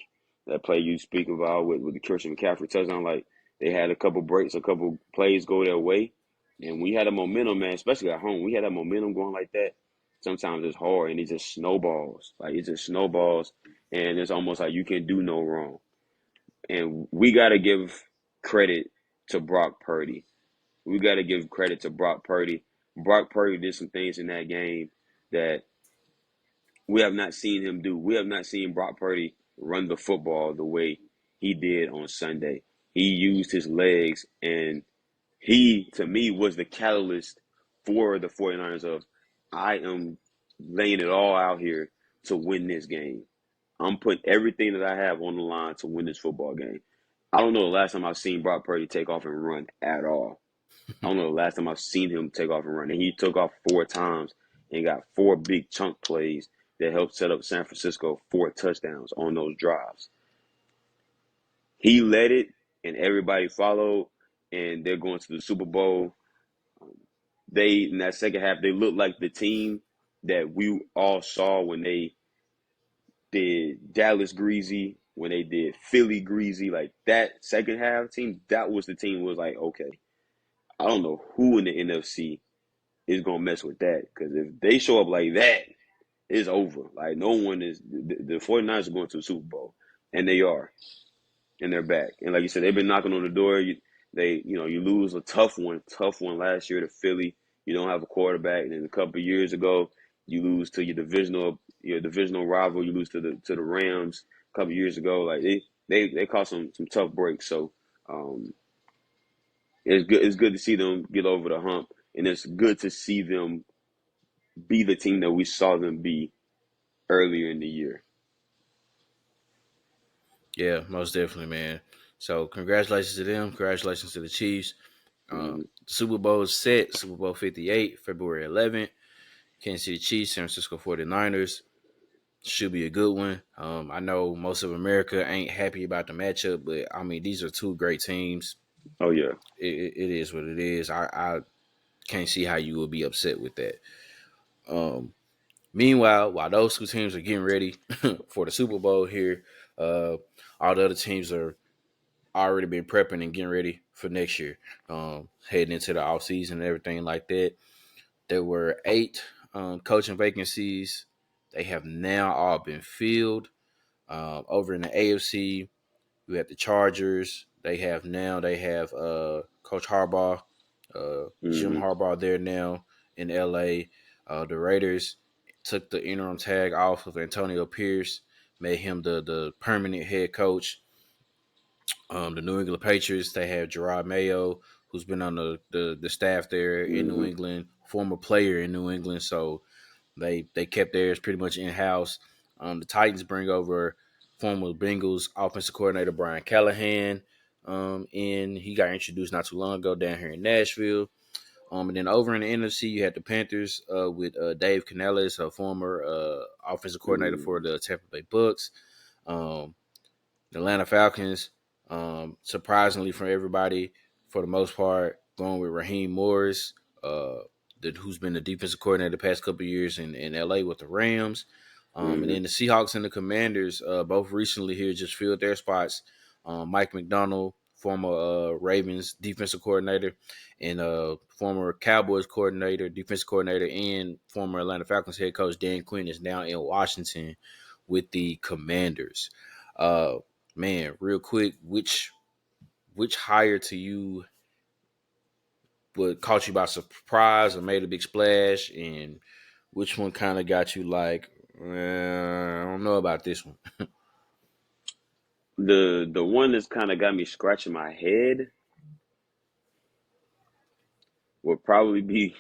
That play you speak about with the Christian McCaffrey touchdown, like they had a couple breaks, a couple plays go their way, and we had a momentum, man. Especially at home, we had that momentum going like that. Sometimes it's hard, and it just snowballs. Like it just snowballs, and it's almost like you can do no wrong. And we got to give credit to Brock Purdy. We got to give credit to Brock Purdy. Brock Purdy did some things in that game that we have not seen him do. We have not seen Brock Purdy run the football the way he did on Sunday. He used his legs, and he, to me, was the catalyst for the 49ers of, I am laying it all out here to win this game. I'm putting everything that I have on the line to win this football game. I don't know the last time I've seen Brock Purdy take off and run at all. I don't know the last time I've seen him take off and run. And he took off 4 times and got 4 big chunk plays that helped set up San Francisco 4 touchdowns on those drives. He led it, and everybody followed, and they're going to the Super Bowl. They in that second half, they looked like the team that we all saw when they did Dallas greasy, when they did Philly greasy. Like that second half team, that was the team. Was like, okay, I don't know who in the NFC is gonna mess with that, because if they show up like that, it's over. Like no one is the 49ers are going to the Super Bowl, and they are, and they're back. And like you said, they've been knocking on the door. You lose a tough one last year to Philly. You don't have a quarterback, and then a couple of years ago, you lose to your divisional rival. You lose to the Rams a couple of years ago. Like they caught some tough breaks. So it's good to see them get over the hump, and it's good to see them be the team that we saw them be earlier in the year. Yeah, most definitely, man. So congratulations to them. Congratulations to the Chiefs. Mm-hmm. Super Bowl is set. Super Bowl 58, February 11th. Kansas City Chiefs, San Francisco 49ers. Should be a good one. I know most of America ain't happy about the matchup, but I mean, these are two great teams. Oh yeah. It is what it is. I can't see how you will be upset with that. Um, Meanwhile, while those two teams are getting ready for the Super Bowl here, uh, all the other teams are already been prepping and getting ready for next year, heading into the off season and everything like that. There were 8 coaching vacancies. They have now all been filled. Over in the AFC, we have the Chargers. They have Coach Harbaugh, Jim Mm-hmm. Harbaugh there now in LA. The Raiders took the interim tag off of Antonio Pierce, made him the permanent head coach. The New England Patriots, they have Gerard Mayo, who's been on the staff there in New Mm-hmm. England, former player in New England. So they kept theirs pretty much in house. The Titans bring over former Bengals offensive coordinator Brian Callahan, and he got introduced not too long ago down here in Nashville. And then over in the NFC, you had the Panthers with Dave Canales, a former offensive coordinator Mm-hmm. for the Tampa Bay Bucks. Um, the Atlanta Falcons, surprisingly for everybody, for the most part, going with Raheem Morris, uh, who's been the defensive coordinator the past couple of years in LA with the Rams. And Mm-hmm. then the Seahawks and the Commanders, both recently here, just filled their spots. Mike McDonald, former Ravens defensive coordinator, and former Cowboys coordinator, defensive coordinator, and former Atlanta Falcons head coach Dan Quinn is now in Washington with the Commanders. Uh, Man, real quick, which hire to you would caught you by surprise or made a big splash, and which one kind of got you like, I don't know about this one. The one that's kind of got me scratching my head would probably be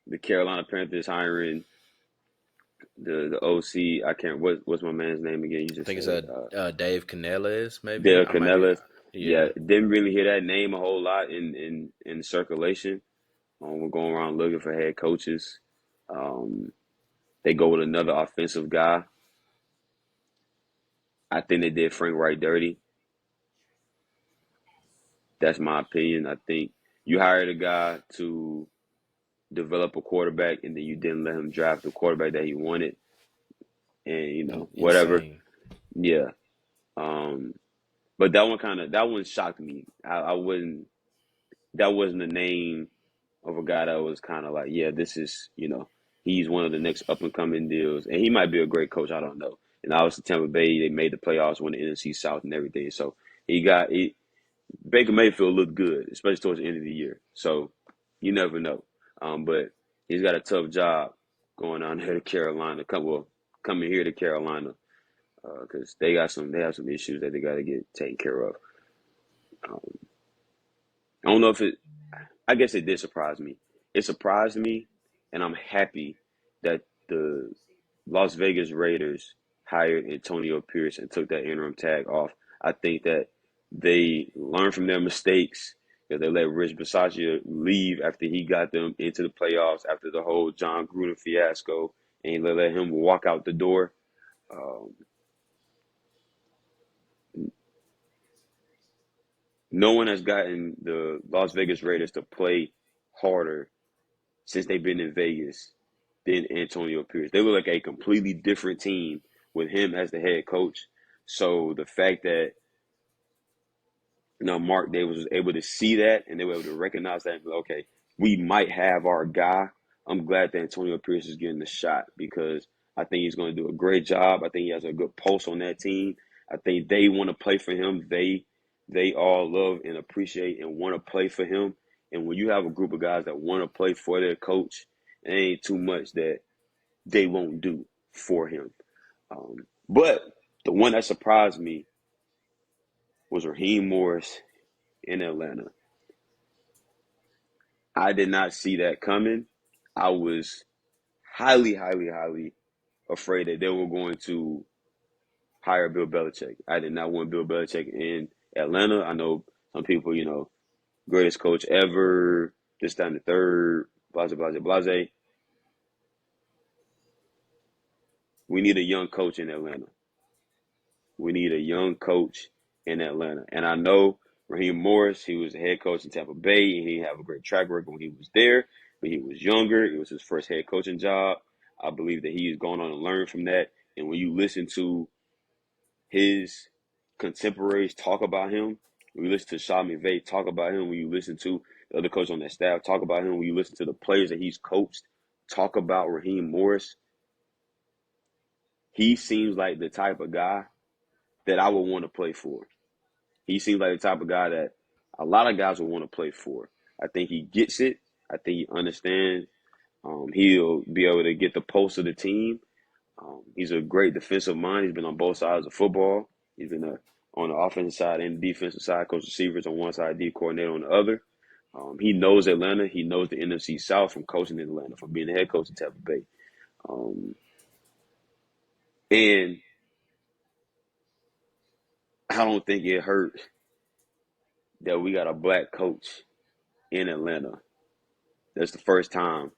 the Carolina Panthers hiring the OC. I can't. What's my man's name again? You I just think it's said Dave Canales, maybe. Dale I might be, Canellis. Yeah, yeah. didn't really hear that name a whole lot in circulation. We're going around looking for head coaches. Um, they go with another offensive guy. I think they did Frank Wright dirty. That's my opinion. I think you hired a guy to develop a quarterback and then you didn't let him draft the quarterback that he wanted and whatever. Insane. Yeah. Um, but that one shocked me. I wouldn't that wasn't the name of a guy that was kind of like, yeah, this is, he's one of the next up and coming deals, and he might be a great coach. I don't know. And obviously, Tampa Bay, they made the playoffs, won the NFC South, and everything. So Baker Mayfield looked good, especially towards the end of the year. So you never know. But he's got a tough job going on here to Carolina. Coming here to Carolina because they have some issues that they got to get taken care of. Um, I don't know if it I guess it did surprise me. It surprised me, and I'm happy that the Las Vegas Raiders hired Antonio Pierce and took that interim tag off. I think that they learned from their mistakes. That they let Rich Bisaccia leave after he got them into the playoffs after the whole John Gruden fiasco, and they let him walk out the door. Um, no one has gotten the Las Vegas Raiders to play harder since they've been in Vegas than Antonio Pierce. They look like a completely different team with him as the head coach. So the fact that Mark Davis was able to see that and they were able to recognize that and be like, okay, we might have our guy. I'm glad that Antonio Pierce is getting the shot because I think he's going to do a great job. I think he has a good pulse on that team. I think they want to play for him. They all love and appreciate and want to play for him. And when you have a group of guys that want to play for their coach, it ain't too much that they won't do for him. But the one that surprised me was Raheem Morris in Atlanta. I did not see that coming. I was highly, highly, highly afraid that they were going to hire Bill Belichick. I did not want Bill Belichick in Atlanta. I know some people, greatest coach ever, this time the third, blase, blase, blase. We need a young coach in Atlanta. We need a young coach in Atlanta. And I know Raheem Morris, he was the head coach in Tampa Bay, and he didn't have a great track record when he was there, but he was younger. It was his first head coaching job. I believe that he is going on and learn from that. And when you listen to his contemporaries talk about him, when you listen to Sean McVay talk about him, when you listen to the other coach on that staff talk about him, when you listen to the players that he's coached talk about Raheem Morris, he seems like the type of guy that I would want to play for. He seems like the type of guy that a lot of guys will want to play for. I think he gets it. I think he understands. He'll be able to get the pulse of the team. He's a great defensive mind. He's been on both sides of football. He's been on the offensive side and the defensive side, coach receivers on one side, D coordinator on the other. He knows Atlanta. He knows the NFC South from coaching in Atlanta, from being the head coach in Tampa Bay. And I don't think it hurt that we got a black coach in Atlanta. That's the first time.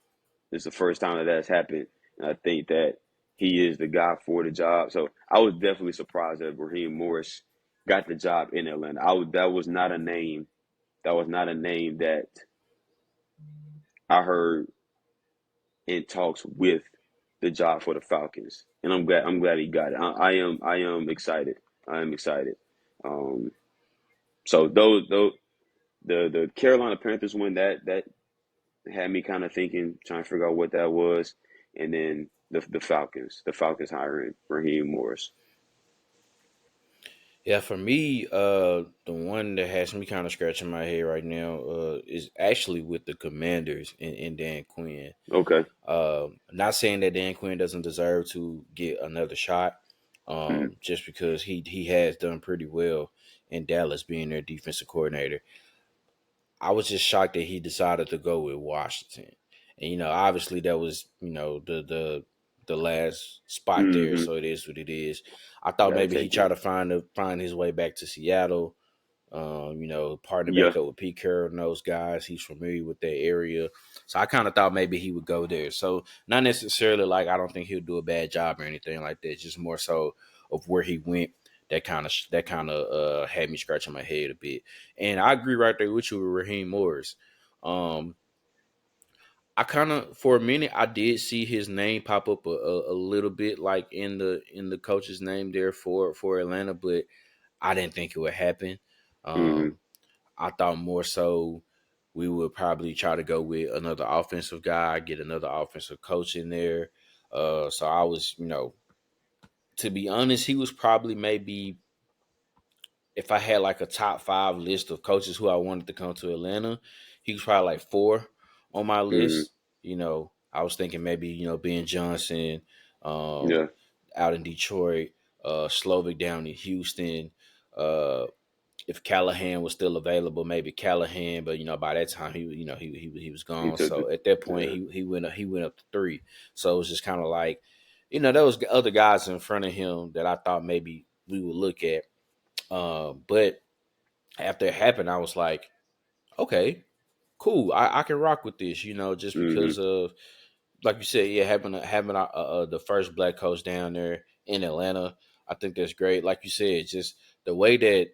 It's the first time that that's happened. And I think that he is the guy for the job. So I was definitely surprised that Raheem Morris got the job in Atlanta. That was not a name. That was not a name that I heard in talks with the job for the Falcons. And I'm glad he got it. I am excited. I am excited. Um, so those the Carolina Panthers win that had me kind of thinking, trying to figure out what that was, and then the Falcons hiring Raheem Morris. Yeah, for me, the one that has me kind of scratching my head right now, is actually with the Commanders and Dan Quinn. Okay. Not saying that Dan Quinn doesn't deserve to get another shot, Mm-hmm. just because he has done pretty well in Dallas being their defensive coordinator. I was just shocked that he decided to go with Washington, and obviously that was the last spot there, Mm-hmm. so it is what it is. I thought Gotta maybe he take tried it. to find his way back to Seattle, partner Yeah. back up with Pete Carroll and those guys. He's familiar with that area. So I kind of thought maybe he would go there. So not necessarily like I don't think he'll do a bad job or anything like that. Just more so of where he went. That kind of had me scratching my head a bit. And I agree right there with you with Raheem Morris. Um, I kind of for a minute I did see his name pop up a little bit like in the coach's name there for Atlanta, but I didn't think it would happen. Mm-hmm. Um, I thought more so we would probably try to go with another offensive guy, get another offensive coach in there. So I was, to be honest, he was probably maybe if I had like a top five list of coaches who I wanted to come to Atlanta, he was probably like four on my Mm-hmm. list. I was thinking maybe, Ben Johnson, um, Yeah. out in Detroit, Slovic down in Houston. Uh, if Callahan was still available, maybe Callahan, but by that time he was He gone. took the So at that point yeah. he went up to three. So it was just kind of like, there was other guys in front of him that I thought maybe we would look at. But after it happened, I was like, okay, cool. I can rock with this, just Mm-hmm. because of like you said, yeah, having the first black coach down there in Atlanta, I think that's great. Like you said, just the way that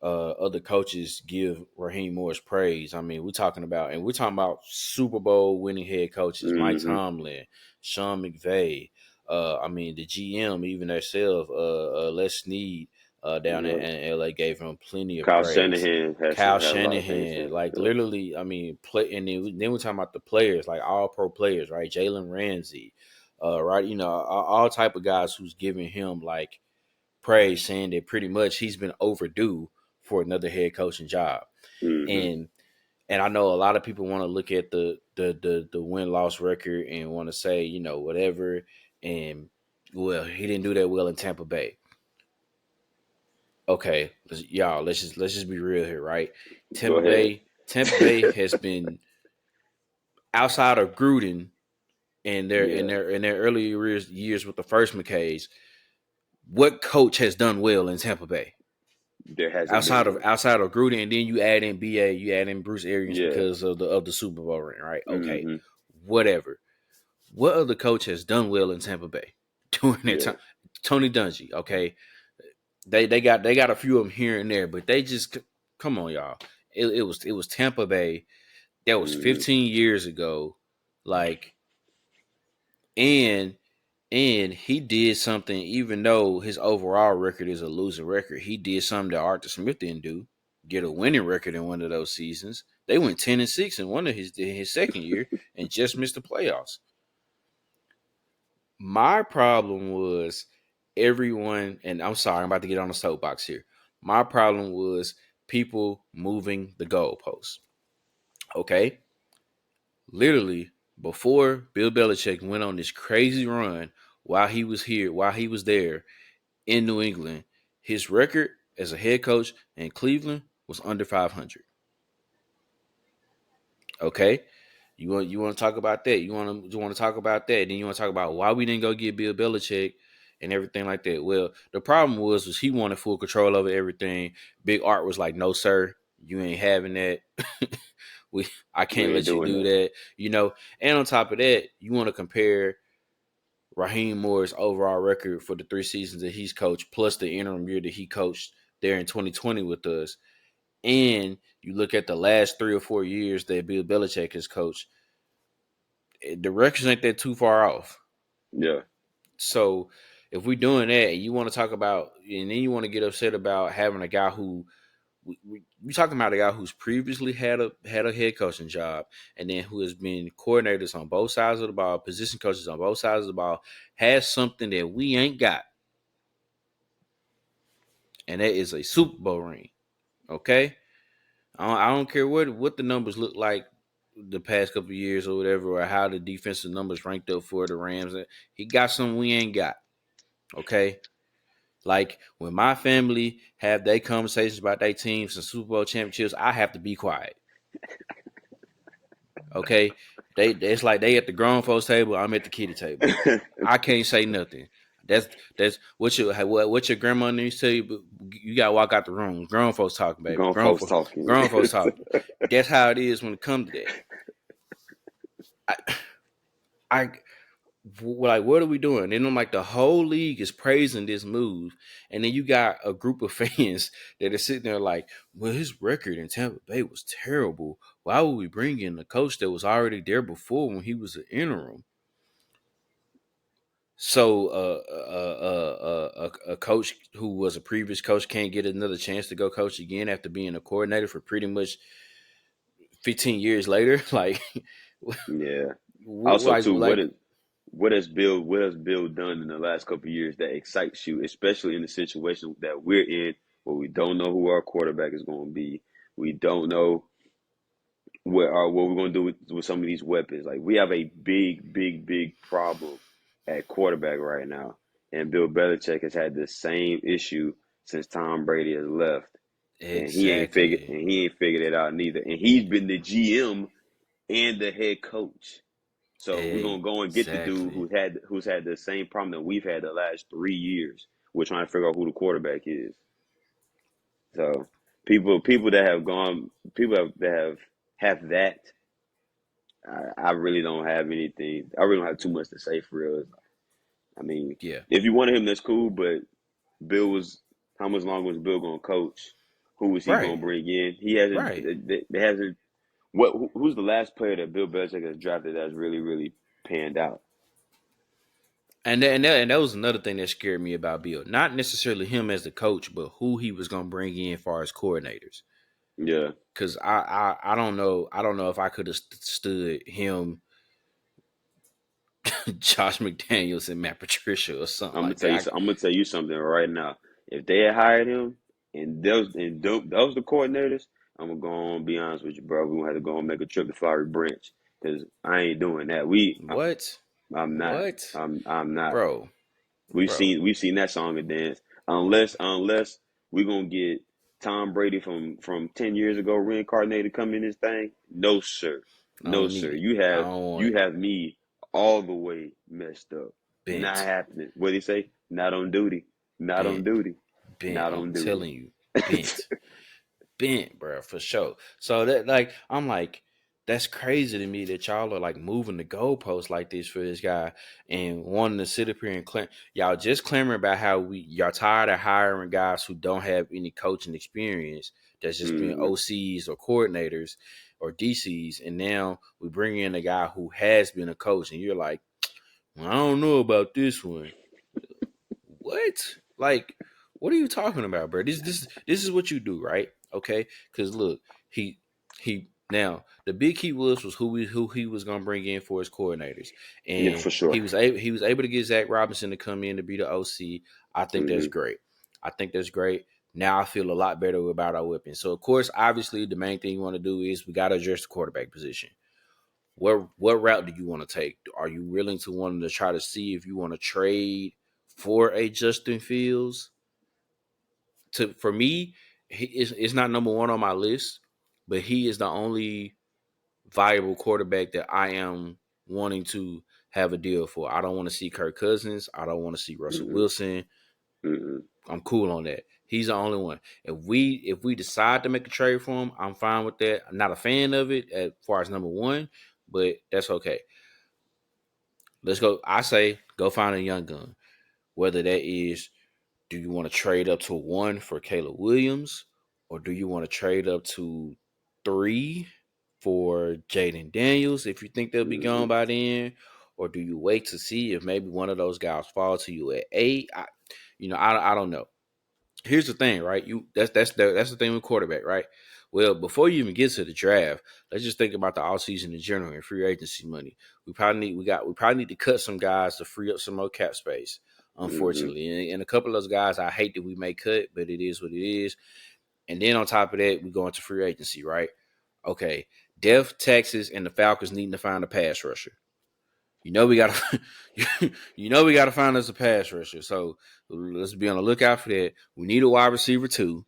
other coaches give Raheem Morris praise. I mean, we're talking about Super Bowl winning head coaches, Mike Mm-hmm. Tomlin, Sean McVay. I mean, the GM, even themselves, Les Snead, down Yeah. in LA gave him plenty of Kyle praise. Shanahan Kyle had a lot of things Shanahan, for like yeah. literally, I mean, play, and then we're talking about the players, like all pro players, right? Jalen Ramsey, right? All type of guys who's giving him like praise, saying that pretty much he's been overdue for another head coaching job. Mm-hmm. And I know a lot of people want to look at the win loss record and want to say whatever, and well, he didn't do that well in Tampa Bay. Okay, y'all, let's just be real here, right? Go Tampa ahead. Bay, Tampa Bay has been outside of Gruden and their in Yeah. their in their early years with the first McKays. What coach has done well in Tampa Bay There hasn't been outside of one. outside of Gruden? And then you add in BA, you add in Bruce Arians Yeah. because of the Super Bowl ring, right? Okay, Mm-hmm. whatever. What other coach has done well in Tampa Bay during that Yeah. time? Tony Dungy. Okay, they got a few of them here and there, but they just come on, y'all. It was Tampa Bay. That was Mm-hmm. 15 years ago. Like, and and he did something, even though his overall record is a losing record. He did something that Arthur Smith didn't do. Get a winning record in one of those seasons. They went 10-6 in one of his second year and just missed the playoffs. My problem was everyone, and I'm sorry, I'm about to get on the soapbox here. My problem was people moving the goalposts. Okay, literally before Bill Belichick went on this crazy run while he was here, while he was there in New England, his record as a head coach in Cleveland was under 500. Okay, you want to talk about that? You want to talk about that? Then you want to talk about why we didn't go get Bill Belichick and everything like that. Well, the problem was he wanted full control over everything. Big Art was like, "No, sir, you ain't having that. I We can't ain't let you doing do that. that." And on top of that, you want to compare Raheem Moore's overall record for the 3 seasons that he's coached, plus the interim year that he coached there in 2020 with us, and you look at the last 3 or 4 years that Bill Belichick has coached, the records ain't that too far off. Yeah. So if we're doing that, and you want to talk about, and then you want to get upset about having a guy who we talking about a guy who's previously had a head coaching job, and then who has been coordinators on both sides of the ball, position coaches on both sides of the ball, has something that we ain't got, and that is a Super Bowl ring. Okay, I don't care what the numbers look like the past couple of years or whatever, or how the defensive numbers ranked up for the Rams. He got something we ain't got. Okay, like when my family have their conversations about their teams and Super Bowl championships, I have to be quiet. Okay, it's like they at the grown folks table, I'm at the kiddie table. I can't say nothing. That's what your grandmother used to tell you. But you gotta walk out the room. Grown folks talking, baby. Grown folks talking. Grown folks talking. That's how it is when it comes to that. I, I like, what are we doing? And I'm like, the whole league is praising this move, and then you got a group of fans that are sitting there like, well, his record in Tampa Bay was terrible. Why would we bring in a coach that was already there before when he was an interim? So a coach who was a previous coach can't get another chance to go coach again after being a coordinator for pretty much 15 years later. Like, Yeah. Also, too, like what has Bill done in the last couple of years that excites you, especially in the situation that we're in, where we don't know who our quarterback is going to be. We don't know what we're going to do with some of these weapons. Like we have a big problem at quarterback right now, and Bill Belichick has had the same issue since Tom Brady has left, and exactly, he ain't figured it out neither. And he's been the GM and the head coach. So we're gonna go and get the dude exactly. who's had the same problem that we've had the last 3 years. We're trying to figure out who the quarterback is. So people that have gone people have that. I really don't have anything. I really don't have too much to say for real. I mean, Yeah, if you wanted him, that's cool. But Bill was how much longer was Bill gonna coach? Who was he gonna right, bring in? He hasn't. right. They hasn't. Who's the last player that Bill Belichick has drafted that's really panned out? And that was another thing that scared me about Bill. Not necessarily him as the coach, but who he was going to bring in far as coordinators. Yeah. Because I don't know. I don't know if I could have stood him, Josh McDaniels, and Matt Patricia or something like that. I'm gonna tell you something right now. If they had hired him those the coordinators, I'm gonna go on and be honest with you, bro. We gonna have to go and make a trip to Flowery Branch because I ain't doing that. What? I'm not. What? I'm not. Bro. Bro. We've seen that song and dance. Unless we're gonna get Tom Brady from 10 years ago reincarnated come in this thing. No sir. I No don't sir. need it. I don't want You it. have me all the way messed up. Not Bent. happening. What do you say? Not on duty. Not on Bent. duty. Bent. Not I'm on duty. telling you. Bent. Bent, bro, for sure. So that, like, I'm like, that's crazy to me that y'all are like moving the goalposts like this for this guy and wanting to sit up here and claim y'all just clamoring about how y'all tired of hiring guys who don't have any coaching experience that's just been hmm OCs or coordinators or DCs, and now we bring in a guy who has been a coach, and you're like, well, I don't know about this one. What? Like, what are you talking about, bro? This is what you do, right? Okay, because look, he now the big key was who he was gonna bring in for his coordinators, Yeah, and for sure. he was able to get Zach Robinson to come in to be the OC. I think that's hmm great. I think that's great. Now I feel a lot better about our weapons. So of course, obviously, the main thing you want to do is we got to address the quarterback position. What route do you want to take? Are you willing to want to try to see if you want to trade for a Justin Fields? To For me, it's not number one on my list, but he is the only viable quarterback that I am wanting to have a deal for. I don't want to see Kirk Cousins. I don't want to see Russell hmm Wilson. hmm I'm cool on that. He's the only one. If we decide to make a trade for him, I'm fine with that. I'm not a fan of it as far as number one, but that's okay. Let's go. I say go find a young gun. Whether that is, do you want to trade up to one for Caleb Williams, or do you want to trade up to three for Jaden Daniels if you think they'll be hmm gone by then, or do you wait to see if maybe one of those guys fall to you at eight? I don't know. Here's the thing, right? That's the thing with quarterback, right? Well, before you even get to the draft, let's just think about the offseason in general and free agency money. We probably need to cut some guys to free up some more cap space. hmm Unfortunately, and a couple of those guys I hate that we may cut, but it is what it is. And then on top of that, we go into free agency, right? Okay, Def, Texas, and the Falcons needing to find a pass rusher. You know we gotta, we gotta find us a pass rusher. So let's be on the lookout for that. We need a wide receiver too,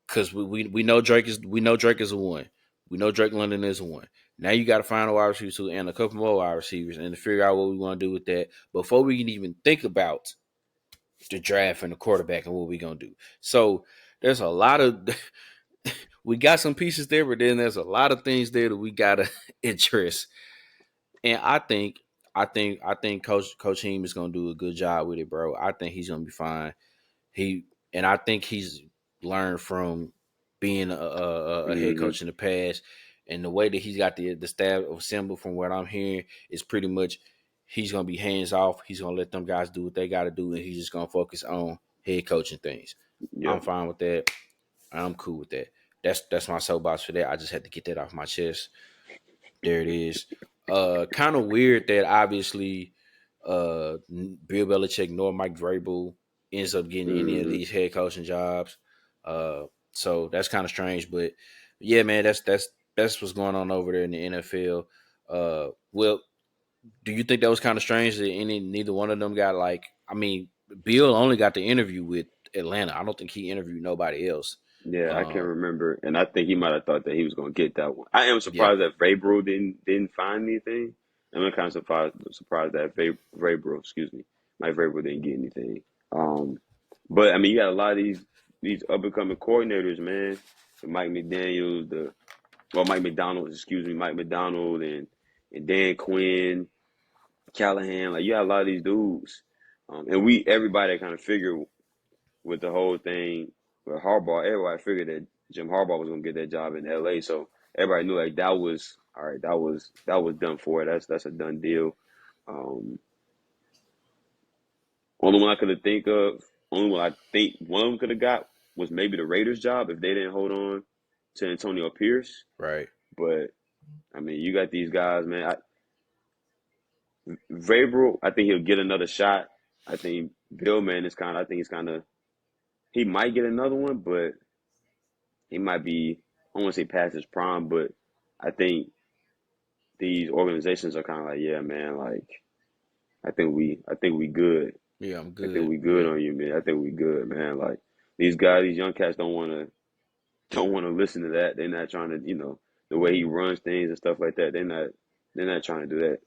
because we know Drake is a one. We know Drake London is a one. Now you got to find a wide receiver too, and a couple more wide receivers, and to figure out what we want to do with that before we can even think about the draft and the quarterback and what we gonna do. So there's a lot of we got some pieces there, but then there's a lot of things there that we gotta address. And I think I think Coach Heem is gonna do a good job with it, bro. I think he's gonna be fine. He and I think he's learned from being a head Mm-hmm. coach in the past, and the way that he's got the staff assembled, from what I'm hearing, is pretty much he's gonna be hands off. He's gonna let them guys do what they got to do, and he's just gonna focus on head coaching things. I'm Yep. fine with that. I'm cool with that. That's my soapbox for that. I just had to get that off my chest. There it is. Kind of weird that obviously Bill Belichick nor Mike Vrabel ends up getting any of Mm-hmm. these head coaching jobs. So that's kind of strange, but yeah, man, that's what's going on over there in the NFL. Well, do you think that was kind of strange that neither one of them got like? I mean, Bill only got the interview with Atlanta. I don't think he interviewed nobody else. Yeah, I can't Uh, remember, and I think he might have thought that he was going to get that one. I am yeah, surprised that Vrabel didn't find anything. I'm kind of surprised that Vrabel, excuse me, Mike Vrabel didn't get anything. Um, but I mean, you got a lot of these up and coming coordinators, man. The Mike McDaniels, Mike McDonald, excuse me, Mike McDonald, and Dan Quinn, Callahan. Like you got a lot of these dudes, and everybody kind of figured with the whole thing with Harbaugh, everybody figured that Jim Harbaugh was gonna get that job in LA. So everybody knew like that was all right, that was done for. That's a done deal. Um, only one I could have think of, only one I think one of them could have got was maybe the Raiders job if they didn't hold on to Antonio Pierce. right. But I mean, you got these guys, man. Vrabel, I think he'll get another shot. I think Bill, man, is kind of. I think he's kind of. He might get another one, but he might be, I don't want to say past his prime, but I think these organizations are kind of like, yeah, man, like I think we good. Yeah, I'm I think good. we good Yeah, on you, man. I think we good, man. Like these guys, these young cats don't want to listen to that. They're not trying to, the way he runs things and stuff like that. They're not trying to do that.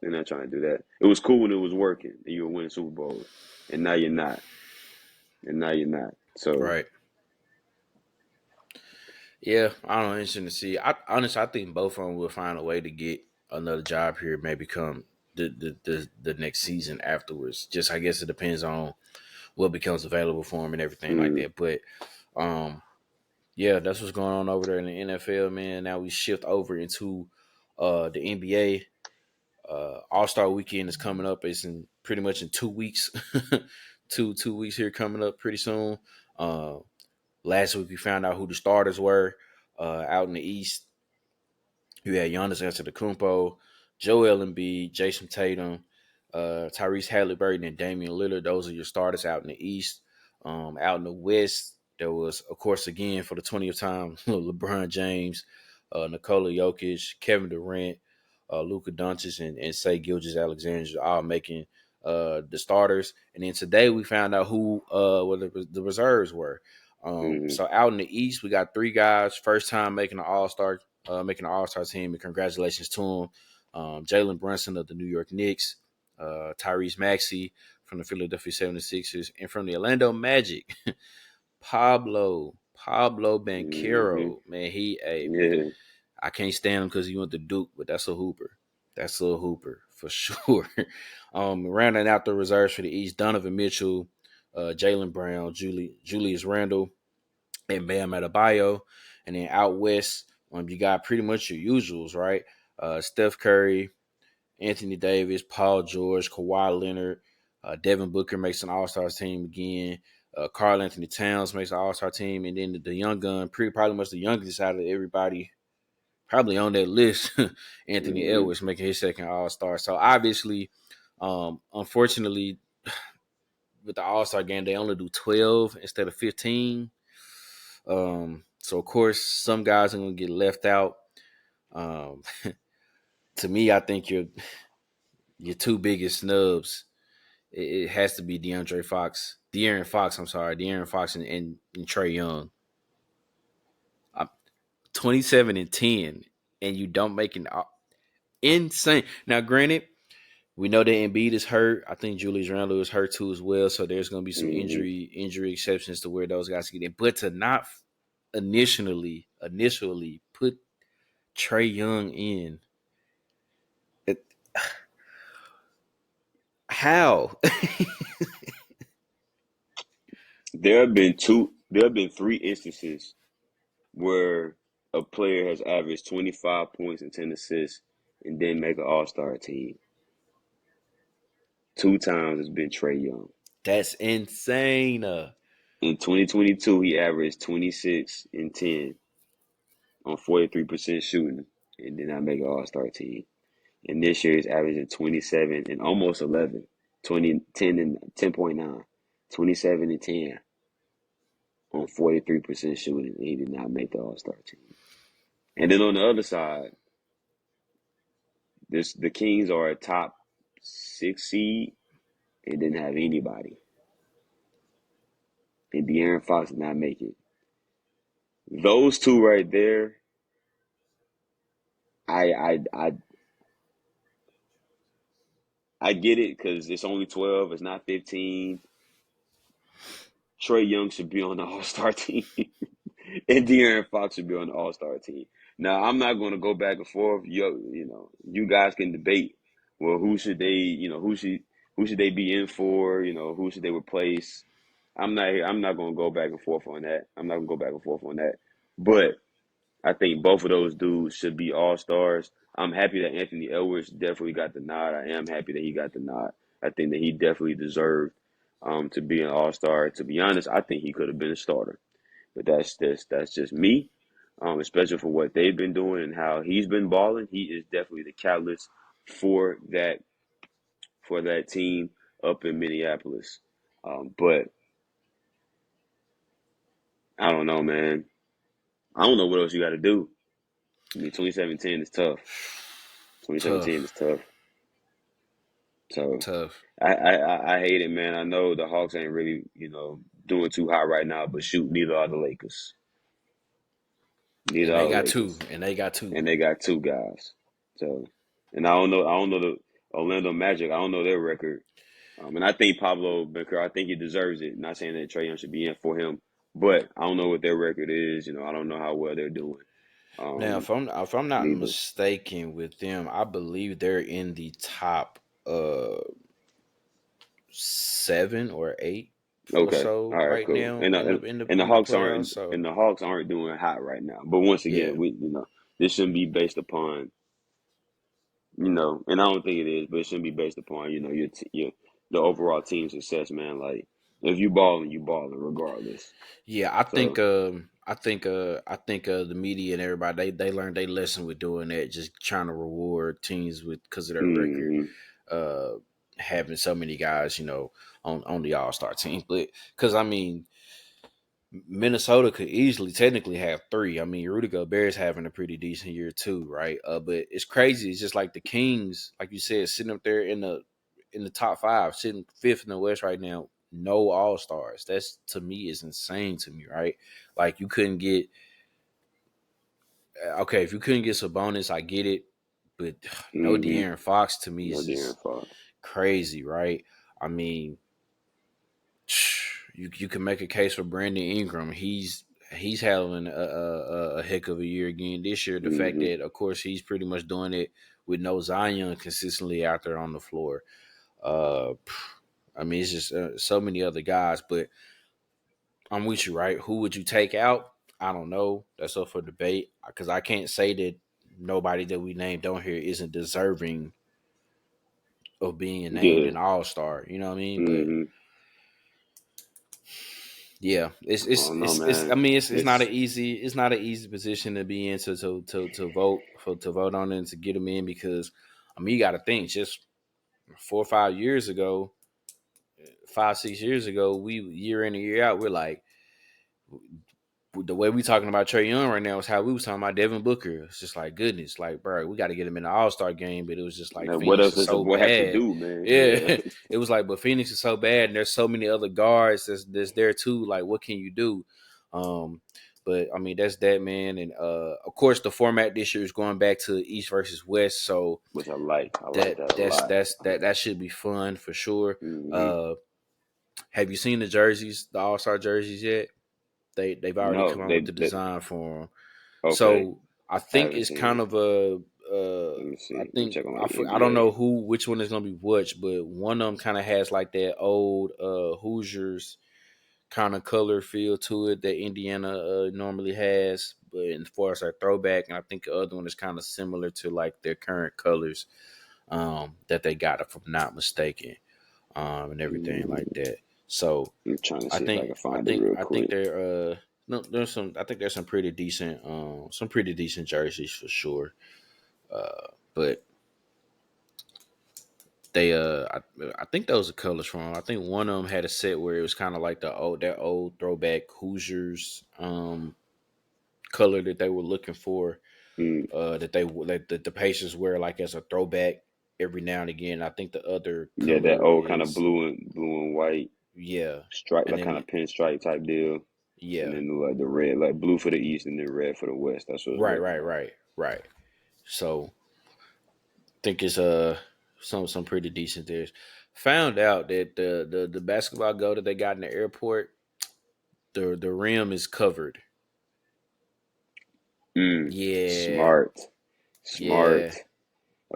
They're not trying to do that. It was cool when it was working and you were winning Super Bowls, and now you're not. And now you're not. So, right. Yeah, I don't know. Interesting to see. I honestly, I think both of them will find a way to get another job here. Maybe come the next season afterwards. Just I guess it depends on what becomes available for them and everything like mm, that. But um, yeah, that's what's going on over there in the NFL, man. Now we shift over into the NBA. All Star Weekend is coming up. It's in pretty much in 2 weeks. Two weeks here coming up pretty soon. Uh, Last week we found out who the starters were out in the East. You had Giannis Antetokounmpo, Joel Embiid, Jason Tatum, Tyrese Halliburton, and Damian Lillard. Those are your starters out in the East. Out in the West, there was, of course, again for the 20th time, LeBron James, Nikola Jokic, Kevin Durant, Luka Doncic, and Shai Gilgeous-Alexander all making the starters. And then today we found out who what the reserves were. mm, So out in the East, we got three guys, first time making an All Star team, and congratulations to him. Jalen Brunson of the New York Knicks, Tyrese Maxey from the Philadelphia 76ers, and from the Orlando Magic, Pablo mm-hmm. Banchero. Man, he a Yeah. I can't stand him because he went to Duke, but that's a hooper. That's a hooper for sure. Rounding out the reserves for the East, Donovan Mitchell, Jalen Brown, Julius Randle, and Bam Adebayo. And then out west, you got pretty much your usuals, right? Steph Curry, Anthony Davis, Paul George, Kawhi Leonard, Devin Booker makes an All Star team again. Karl Anthony Towns makes an All Star team, and then the young gun, probably much the youngest out of everybody, probably on that list, Anthony Mm-hmm. Edwards making his second All Star. So obviously, unfortunately, with the All Star game, they only do 12 instead of 15. So of course, some guys are gonna get left out. Um, to me, I think your two biggest snubs. It has to be De'Aaron Fox. I'm sorry, De'Aaron Fox and Trey Young. 27 and 10, and you don't make an insane. Now, granted, we know that Embiid is hurt. I think Julius Randle is hurt too as well. So there's going to be some Mm-hmm. injury exceptions to where those guys get in. But to not initially put Trey Young in, it, How? There have been three instances where a player has averaged 25 points and 10 assists and didn't make an All Star team. Two times it's been Trey Young. That's insane. In 2022, he averaged 26 and 10 on 43% shooting and did not make an All Star team. And this year he's averaging 27 and almost 11, 20, 10 and 10.9, 27 and 10 on 43% shooting, and he did not make the All Star team. And then on the other side, the Kings are a top 6 seed and didn't have anybody. And De'Aaron Fox did not make it. Those two right there, I I I I get it because it's only 12, it's not 15. Trey Young should be on the All Star team, and De'Aaron Fox should be on the All Star team. Now, I'm not going to go back and forth. You guys can debate. Well, who should they be in for? Who should they replace? I'm not going to go back and forth on that. I'm not going to go back and forth on that. But I think both of those dudes should be all stars. I'm happy that Anthony Edwards definitely got the nod. I am happy that he got the nod. I think that he definitely deserved to be an all star. To be honest, I think he could have been a starter, but that's just me. Especially for what they've been doing and how he's been balling, he is definitely the catalyst for that team up in Minneapolis. But I don't know, man. I don't know what else you got to do. I mean, 2017 is tough. 2017 is Tough. tough. So Tough. I hate it, man. I know the Hawks ain't really, doing too hot right now, but shoot, neither are the Lakers. Neither And are they the got two. Lakers. And they got two. And they got two guys. So, and I don't know the Orlando Magic. I don't know their record. And I think Pablo Becker, I think he deserves it. Not saying that Trae Young should be in for him, but I don't know what their record is. I don't know how well they're doing. Now, Um, if I'm not neither. mistaken with them, I believe they're in the top 7 or 8 or Okay. so All right. right Cool. now And in uh, the and in the and the in the Hawks playoffs. aren't So and the Hawks aren't doing hot right now. But once yeah, again, this shouldn't be based upon and I don't think it is, but it shouldn't be based upon your the overall team success, man. Like if you balling regardless. yeah. I think So. the media and everybody they learned they lesson with doing that, just trying to reward teams with because of their record, Hmm. uh, having so many guys, on the All Star team. But because I mean, Minnesota could easily technically have three. I mean, Rudy Gobert's having a pretty decent year too, right? But it's crazy. It's just like the Kings, like you said, sitting up there in the top five, sitting fifth in the West right now. No All Stars. That's to me is insane to me, right? Like you couldn't get okay if you couldn't get Sabonis, I get it, but no Hmm. De'Aaron Fox to me No is De'Aaron just Fox. crazy, right? I mean, you can make a case for Brandon Ingram. He's having a heck of a year again this year. The fact Hmm. that of course he's pretty much doing it with no Zion consistently out there on the floor. Uh, I mean it's just so many other guys, but I'm with you, right? Who would you take out? I don't know. That's up for debate because I can't say that nobody that we named on here isn't deserving of being named Yeah. an All Star. You know what I mean? But Hmm. yeah, I don't know, it's. I man. mean, it's not It's an easy. It's not an easy position to be in to vote to vote on it and to get them in because, I mean, you got to think just 4 or 5 years ago, 5 6 years ago, we year in and year out, we're like the way we talking about Trey Young right now is how we was talking about Devin Booker. It's just like goodness, like bro, we got to get him in the All Star game, but it was just like what Phoenix else is does a so boy have to bad. do, man? Yeah, Yeah. it was like, but Phoenix is so bad, and there's so many other guards that's there too. Like, what can you do? Um, but I mean, that's that man, and of course, the format this year is going back to East versus West, so Which I like. I like that that a that's lot. that's that should be fun for sure. Hmm. Uh, have you seen the jerseys, the All Star jerseys yet? They've already come No, out with the design for them. okay. So I I think haven't it's seen kind it. of a Let me I see. Let me think check on like I don't know NBA. which one is gonna be which, but one of them kind of has like that old Hoosiers kind of color feel to it that Indiana normally has, but as far as our throwback, and I think the other one is kind of similar to like their current colors that they got, if I'm not mistaken, and everything like Mm, that. So I'm trying to see if I can find it real I think quick. they're no, there's some I think there's some pretty decent jerseys for sure. But they I think those are colors from 'em. I think one of them had a set where it was kind of like that old throwback Hoosiers color that they were looking for, Mm, that the Pacers wear like as a throwback every now and again. I think the other yeah, that color old kind of is blue and white yeah, stripe, and like kind then of pinstripe type deal, and yeah, then like the red, like blue for the east and then red for the west. That's what it's looking like. right. So I think it's some pretty decent there. Found out that the basketball goal that they got in the airport, the rim is covered. Mm, Yeah, smart, smart. yeah,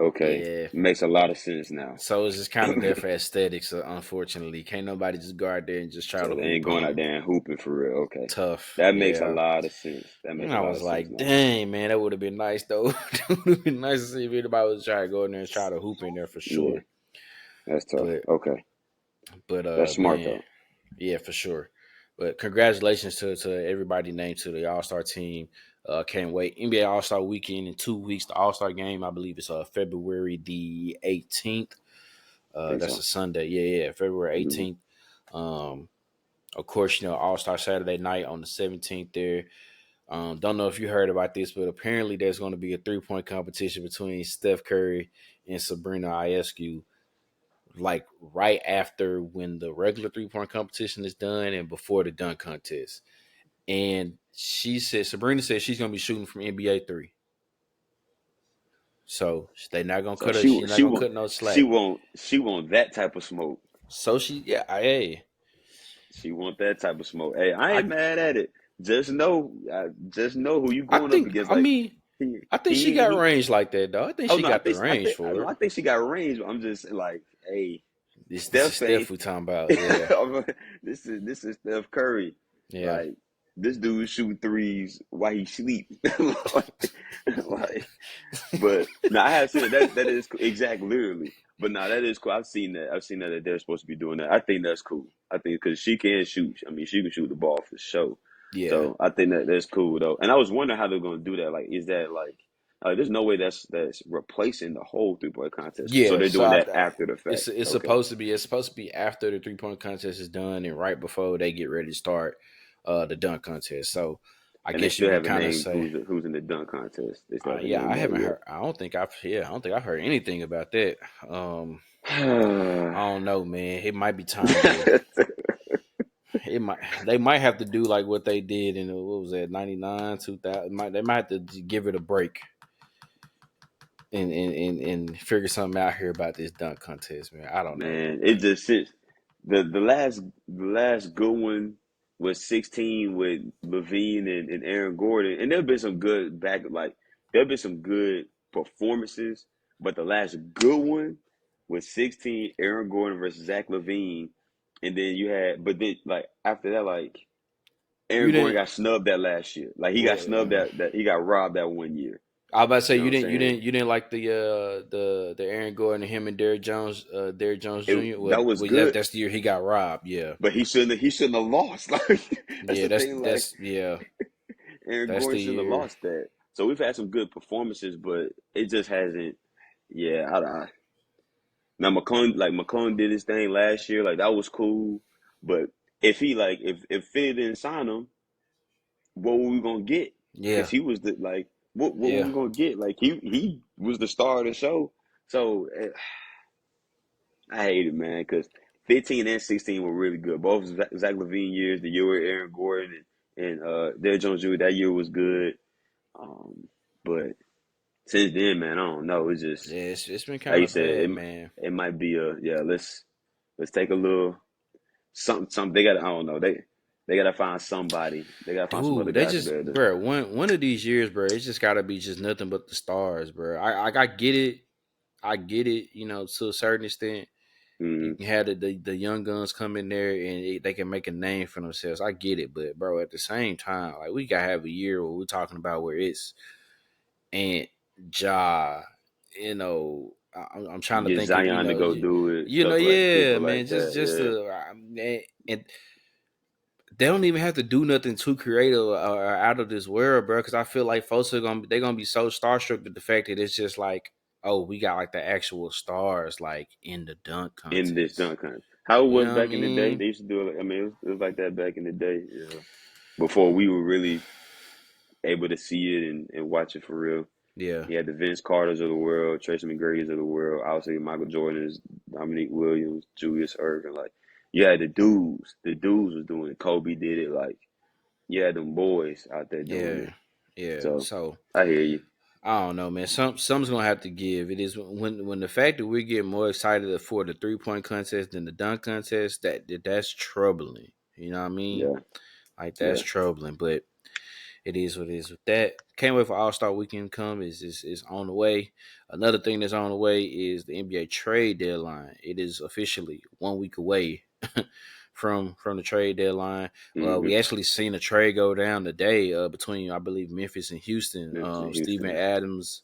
Okay, yeah. makes a lot of sense now. So it's just kind of there for aesthetics. Unfortunately, can't nobody just go out there and just try So to they ain't hoop going on out them. there and hooping for real. Okay, Tough, that makes a yeah. lot of sense. That makes And a I lot was of sense like, now. dang, man, that would have been nice though. It would have been nice to see if anybody was trying to go in there and try to hoop in there for Yeah, sure. that's tough. But Okay, that's smart man, though. yeah, for sure. But congratulations to everybody named to the All Star team. Can't wait. NBA All Star Weekend in 2 weeks. The All Star game, I believe, is February the 18th. Think That's so. a Sunday. Yeah, February Hmm. 18th. Um, of course, All Star Saturday night on the 17th. There. Don't know if you heard about this, but apparently there's going to be a 3-point competition between Steph Curry and Sabrina Ionescu, like right after when the regular 3-point competition is done and before the dunk contest. And Sabrina said she's going to be shooting from NBA three, so they're not going to So cut her. She's not going to cut no slack. she want that type of smoke. So hey, She want that type of smoke. Hey, I ain't I mad at it. Just know who you going up against. I Like mean, he I think she he got he. range like that though. I think Oh she no, got the range no, for it. I think she got range. But I'm just like, hey, This is Steph ain't. Steph we talking about. Yeah, This is Steph Curry. yeah. Like this dude shooting threes while he sleep. like, but no, I have seen it. That is exactly literally. But no, that is cool. I've seen that. I've seen that they're supposed to be doing that. I think that's cool. I think because she can shoot. I mean, she can shoot the ball for sure. Yeah, So I think that's cool though. And I was wondering how they're going to do that. Like, is that like there's no way that's replacing the whole 3-point contest. So yeah. they're So doing that after the fact. Okay. it's supposed to be after the 3-point contest is done and right before they get ready to start the dunk contest. So I And they guess you still can haven't kind of named say, who's in the dunk contest. They still haven't yeah, named I that haven't yet. heard. I don't think I've heard anything about that. I don't know, man. It might be time to. They might have to do like what they did in what was that 99 2000. They might have to give it a break and figure something out here about this dunk contest, man. I don't know though, Man, it man. just since the last good one was 16 with Levine and Aaron Gordon, and there've been some good there've been some good performances, but the last good one was 16 Aaron Gordon versus Zach Levine, and then you had but then like after that You Aaron Gordon didn't. got snubbed that last year, like he got Well, snubbed that he got robbed that one year. I was about to say You know what I'm saying? you didn't like the Aaron Gordon and him and Derrick Jones Jr. That was good, That's the year he got robbed. Yeah, but he shouldn't have lost. Like that's yeah. the thing. Like Yeah. Aaron That's Gordon the shouldn't have year. lost that. So we've had some good performances, but it just hasn't. Yeah, now McClung did his thing last year, like that was cool. But if Philly didn't sign him, what were we gonna get? Because Yeah, he was the like what were yeah, we gonna get? Like he was the star of the show. So I hate it, man, because 15 and 16 were really good. Both Zach Levine years, the year with Aaron Gordon and Derrick Jones Jr., that year was good. Um, but since then, man, I don't know. It's just yeah. It's been like kind you of said, bad, man. it might be a yeah. Let's take a little something. They got I don't know. They gotta find somebody. They gotta find some other Dude, they guys to just, be able to. bro. One of these years, bro, it's just gotta be just nothing but the stars, bro. I get it. I get it. You know, to a certain extent, you Mm, can have the young guns come in there and they can make a name for themselves. I get it, but bro, at the same time, like we gotta have a year where we're talking about where it's and Ja, I'm trying to get think of Zion to go do it, stuff like yeah, people man, like just that. Yeah, and they don't even have to do nothing too creative or out of this world, bro. Because I feel like folks are gonna be so starstruck with the fact that it's just like, oh, we got like the actual stars like in the dunk in this contest. dunk hunt. How it You was know what I back in the day, mean? they used to do it. I mean, it was like that back in the day. Yeah, before we were really able to see it and watch it for real. Yeah, He had the Vince Carters of the world, Tracy McGrady's of the world, obviously Michael Jordan's, Dominique Williams, Julius Erving. Like, you had the dudes. The dudes was doing it. Kobe did it. Like, you had them boys out there doing it. yeah, yeah. So, So I hear you. I don't know, man. Something's gonna have to give. It is when the fact that we're getting more excited for the 3-point contest than the dunk contest that's troubling. You know what I mean? Yeah, Like that's yeah. troubling, but it is what it is with that. Can't wait for All Star Weekend to come. Is on the way. Another thing that's on the way is the NBA trade deadline. It is officially 1 week away from the trade deadline. Mm-hmm. We actually seen a trade go down today between I believe Memphis and Houston. Memphis and Steven Houston. Adams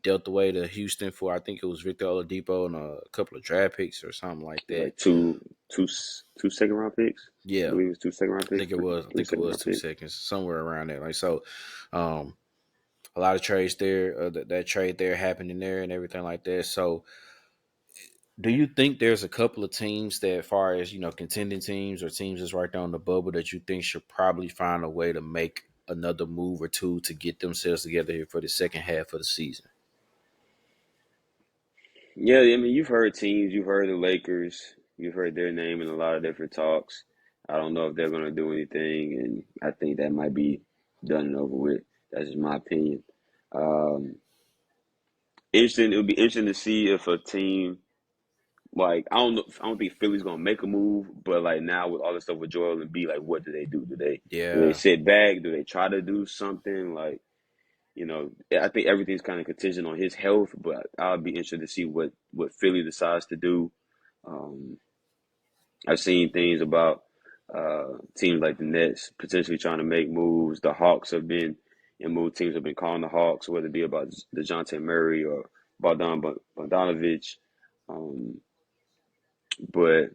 dealt away to Houston for I think it was Victor Oladipo and a couple of draft picks or something like It's that. like two second round picks. I Yeah, believe it's two second round I picks, think it was. I three think it second was round two picks. seconds, somewhere around there. Like so, um, a lot of trades there. That trade there happening there and everything like that. So, do you think there's a couple of teams that, as far as contending teams or teams that's right there on the bubble, that you think should probably find a way to make another move or two to get themselves together here for the second half of the season? Yeah, I mean, you've heard teams, you've heard the Lakers, you've heard their name in a lot of different talks. I don't know if they're going to do anything, and I think that might be done and over with. That's just my opinion. Um, interesting. It would be interesting to see if a team like I don't know. I don't think Philly's going to make a move, but like now with all the stuff with Joel and B, like what do they do? Do they Yeah, sit back? Do they try to do something like? I think everything's kind of contingent on his health, but I'll be interested to see what Philly decides to do. Um, I've seen things about teams like the Nets potentially trying to make moves. The Hawks have been, and move teams have been calling the Hawks, whether it be about DeJounte Murray or Bogdanovich. Um, but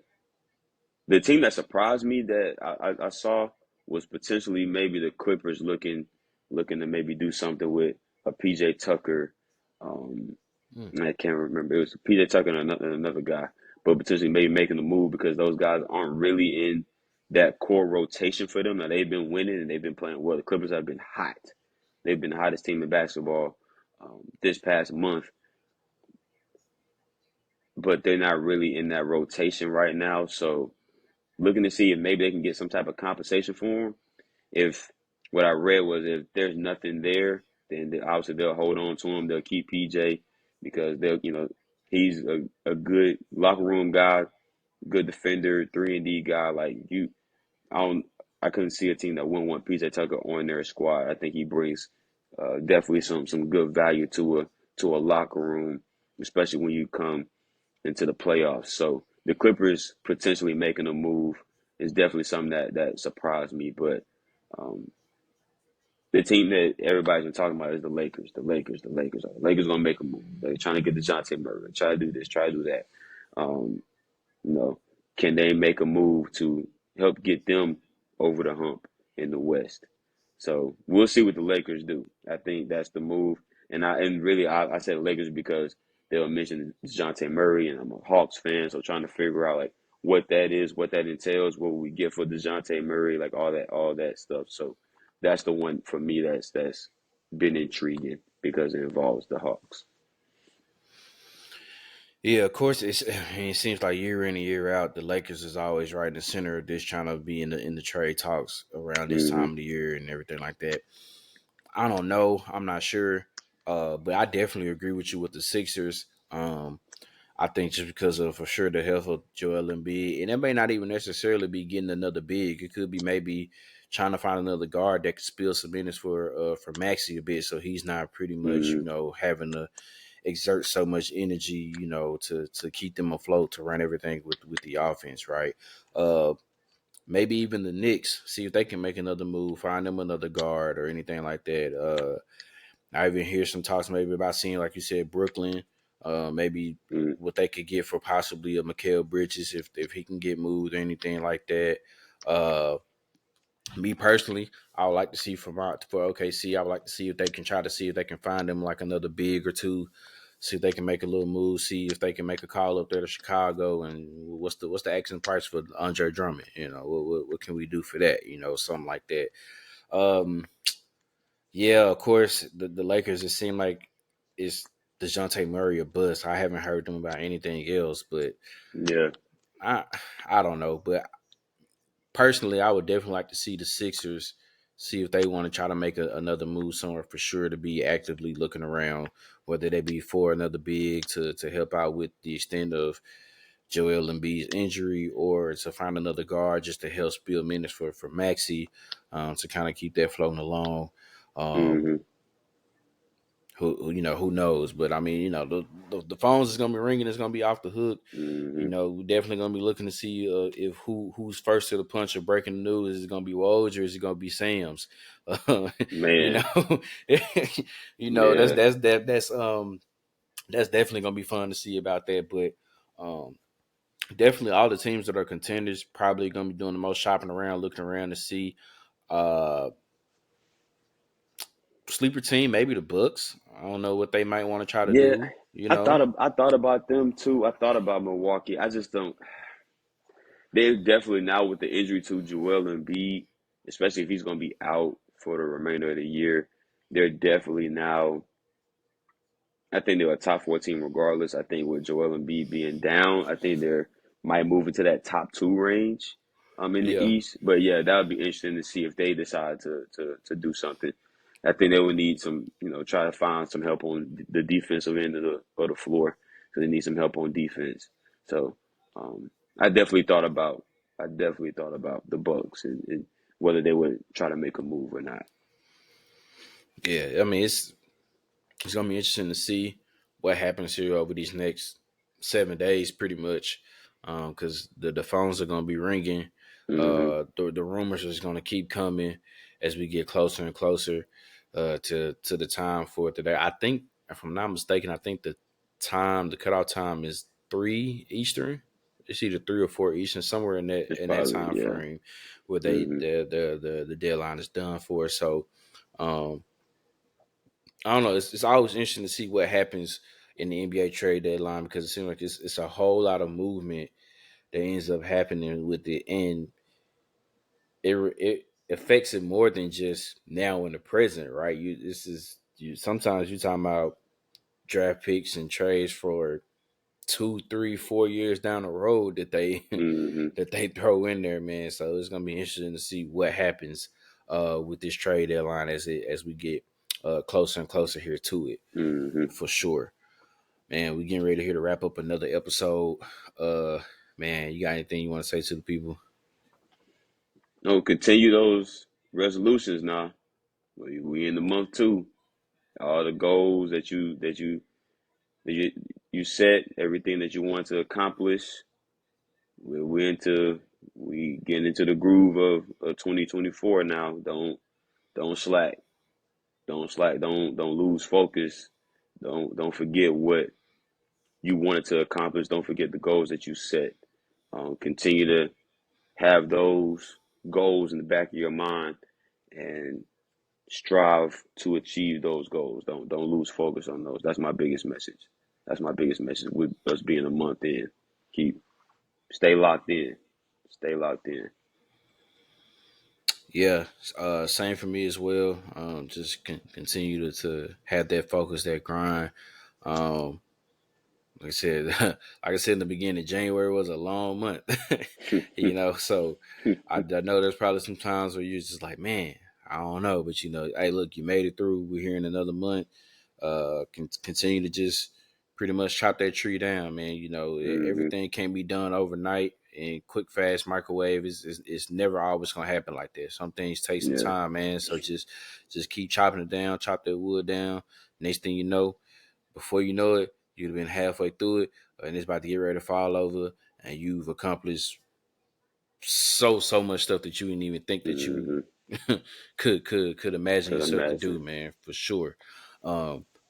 the team that surprised me that I saw was potentially maybe the Clippers looking to maybe do something with a PJ Tucker. Um, mm, I can't remember. It was PJ Tucker and another guy, but potentially maybe making the move because those guys aren't really in that core rotation for them. Now they've been winning and they've been playing well. The Clippers have been hot. They've been the hottest team in basketball this past month, but they're not really in that rotation right now. So looking to see if maybe they can get some type of compensation for him. If what I read was if there's nothing there, then obviously they'll hold on to him. They'll keep PJ because he's a good locker room guy, good defender, 3-and-D guy. Like I don't, I couldn't see a team that wouldn't want PJ Tucker on their squad. I think he brings definitely some good value to a locker room, especially when you come into the playoffs. So the Clippers potentially making a move is definitely something that surprised me. But um, the team that everybody's been talking about is the Lakers. The Lakers. The Lakers. The Lakers gonna make a move. They're trying to get DeJounte Murray. Try to do this. Try to do that. Um, you know, can they make a move to help get them over the hump in the West? So we'll see what the Lakers do. I think that's the move. And really I said Lakers because they were mentioning DeJounte Murray and I'm a Hawks fan, so trying to figure out like what that is, what that entails, what we get for DeJounte Murray, like all that stuff. So that's the one for me that's been intriguing because it involves the Hawks. yeah. Of course, it seems like year in and year out, the Lakers is always right in the center of this, trying to be in the trade talks around this Hmm. time of the year and everything like that. I don't know. I'm not sure. But I definitely agree with you with the Sixers. I think just because of for sure the health of Joel Embiid, and it may not even necessarily be getting another big. It could be maybe trying to find another guard that could spill some minutes for Maxi a bit, so he's not pretty much Mm-hmm. having to exert so much energy, to keep them afloat, to run everything with the offense, right? Maybe even the Knicks, see if they can make another move, find them another guard or anything like that. I even hear some talks maybe about seeing, like you said, Brooklyn, maybe Mm-hmm. what they could get for possibly a Mikal Bridges if he can get moved or anything like that. Uh, Me personally, I would like to see for OKC. I would like to see if they can try to see if they can find them like another big or two. See if they can make a little move. See if they can make a call up there to Chicago. And what's the asking price for Andre Drummond? What can we do for that? Something like that. Um, yeah, of course, the Lakers. It seemed like it's Dejounte Murray a bust. I haven't heard them about anything else, but Yeah. I I don't know. But personally, I would definitely like to see the Sixers see if they want to try to make another move somewhere for sure, to be actively looking around, whether they be for another big to help out with the extent of Joel Embiid's injury, or to find another guard just to help spill minutes for Maxi, to kind of keep that floating along. Um, Mm-hmm. who knows? But I mean, the phones is gonna be ringing. It's gonna be off the hook. Mm-hmm. We're definitely gonna be looking to see if who's first to the punch of breaking the news. Is it gonna be Woj or is it gonna be Sam's? You Man. know, Yeah. that's definitely gonna be fun to see about that. But um, definitely all the teams that are contenders probably gonna be doing the most shopping around, looking around to see. Uh, Sleeper team, maybe the Bucks. I don't know what they might want to try to Yeah. do. I thought about them too. I thought about Milwaukee. I just don't. They're definitely now with the injury to Joel Embiid, especially if he's going to be out for the remainder of the year. They're definitely now. I think they're a top 14 regardless. I think with Joel Embiid being down, I think they're might move into that top two range in the Yeah, East. But yeah, that would be interesting to see if they decide to do something. I think they would need some, try to find some help on the defensive end of the floor. So they need some help on defense. So um, I definitely thought about the Bucks and whether they would try to make a move or not. yeah. I mean, it's gonna be interesting to see what happens here over these next 7 days, pretty much, because the phones are gonna be ringing. Hmm. The rumors is gonna keep coming as we get closer and closer to the time for it today. I think, if I'm not mistaken, I think the cutoff time is 3 Eastern. It's either 3 or 4 Eastern, somewhere in that It's in that probably time yeah. frame where they Hmm. the deadline is done for. So. Um, I don't know. It's always interesting to see what happens in the NBA trade deadline, because it seems like it's a whole lot of movement that ends up happening with it, and it affects it more than just now in the present, right? Sometimes you talking about draft picks and trades for 2, 3, 4 years down the road that they Hmm. that they throw in there, man. So it's gonna be interesting to see what happens with this trade deadline as we get closer and closer here to it, Hmm. for sure. Man, we getting ready here to wrap up another episode. Man, you got anything you want to say to the people? No, continue those resolutions now. We in the month two. All the goals that you set, everything that you want to accomplish. We getting into the groove of 2024 now. Don't slack. Don't slack. Don't lose focus. Don't forget what you wanted to accomplish. Don't forget the goals that you set. Continue to have those goals in the back of your mind and strive to achieve those goals. Don't lose focus on those. That's my biggest message. That's my biggest message with us being a month in. Keep stay locked in. Stay locked in. Yeah, same for me as well. Just continue to have that focus, that grind. Um, like I said, like I said in the beginning, January was a long month. So I know there's probably some times where you're just like, man, I don't know, but hey, look, you made it through. We're here in another month. Continue to just pretty much chop that tree down, man. Mm-hmm. Everything can't be done overnight and quick, fast microwave is never always gonna happen like that. Some things take some Yeah. time, man. So just keep chopping it down, chop that wood down. Next thing you know, before you know it, you've been halfway through it, and it's about to get ready to fall over, and you've accomplished so much stuff that you didn't even think that you Mm-hmm. could imagine Could yourself to do, imagine. man, for sure.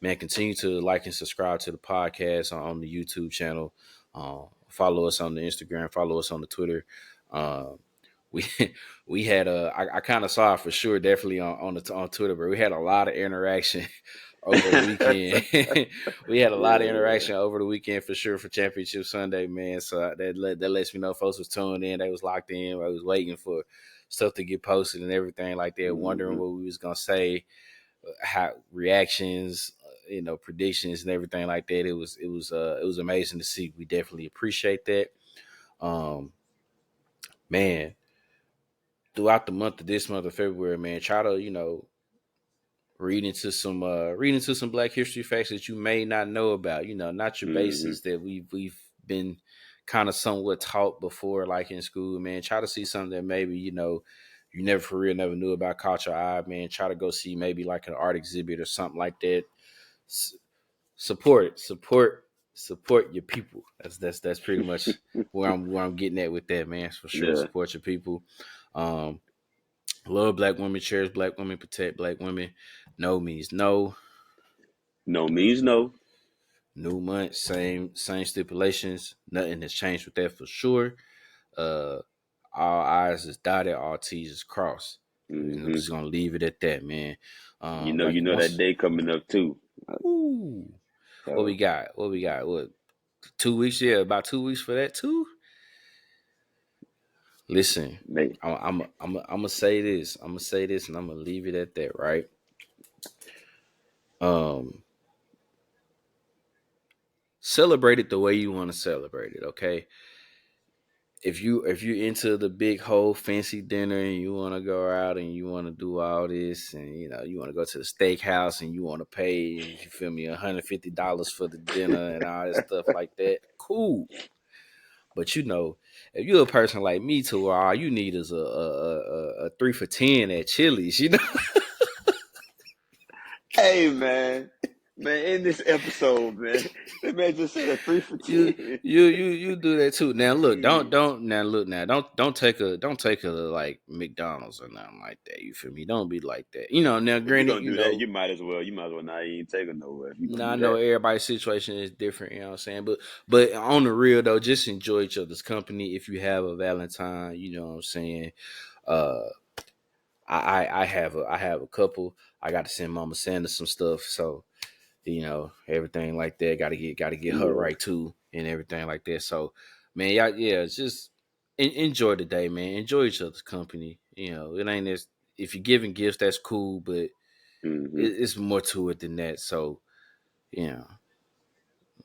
Man, continue to like and subscribe to the podcast on the YouTube channel. Follow us on the Instagram, follow us on the Twitter. We we had I kind of saw it for sure, definitely on Twitter, but we had a lot of interaction over the weekend. We had a lot of Yeah. interaction over the weekend for sure for Championship Sunday, man. So that lets me know folks was tuned in, they was locked in, I was waiting for stuff to get posted and everything like that, wondering Mm-hmm. what we was gonna say, how reactions, predictions and everything like that. It was amazing to see. We definitely appreciate that. Um, man, throughout the month of this month of February, man, try to read into some Black History facts that you may not know about. Not your Mm-hmm. bases that we've been kind of somewhat taught before, like in school. Man, try to see something that maybe you never for real never knew about. Caught your eye, man. Try to go see maybe like an art exhibit or something like that. S- support your people. That's pretty much where I'm getting at with that, man. For sure, Yeah. support your people. Um, Love black women, cherish black women, protect black women. No means no. No means no. New month, same stipulations. Nothing has changed with that for sure. Uh, all I's is dotted, all T's is crossed. I'm Mm-hmm. just gonna leave it at that, man. You Like know that once, day coming up too. ooh, what we So, got? What we got? What 2 weeks? Yeah, about 2 weeks for that too. Listen, mate. I'm gonna say this. I'm gonna say this, and I'm gonna leave it at that. Right. Um, Celebrate it the way you want to celebrate it. Okay. If you into the big whole fancy dinner and you want to go out and you want to do all this and you want to go to the steakhouse and you want to pay, you feel me, $150 for the dinner and all that stuff like that, cool. But if you're a person like me, to where all you need is a 3 for 10 at Chili's, Hey man, man, in this episode, man, that man just said a 3 for you 10. you do that too. Now look, don't Hey, don't now look now don't take a like McDonald's or nothing like that. You feel me? Don't be like that. Now if you're granted, gonna do that, you might as well not even take her nowhere. If you're gonna now I do know that, everybody's situation is different, you know what I'm saying? But on the real though, just enjoy each other's company. If you have a Valentine, you know what I'm saying? Uh I have a couple. I got to send Mama Sanders some stuff, so everything like that. Got to get her yeah. right too, and everything like that. So, man, yeah, just enjoy the day, man. Enjoy each other's company. It ain't as if you're giving gifts, that's cool, but Mm-hmm. it's more to it than that. So, you know,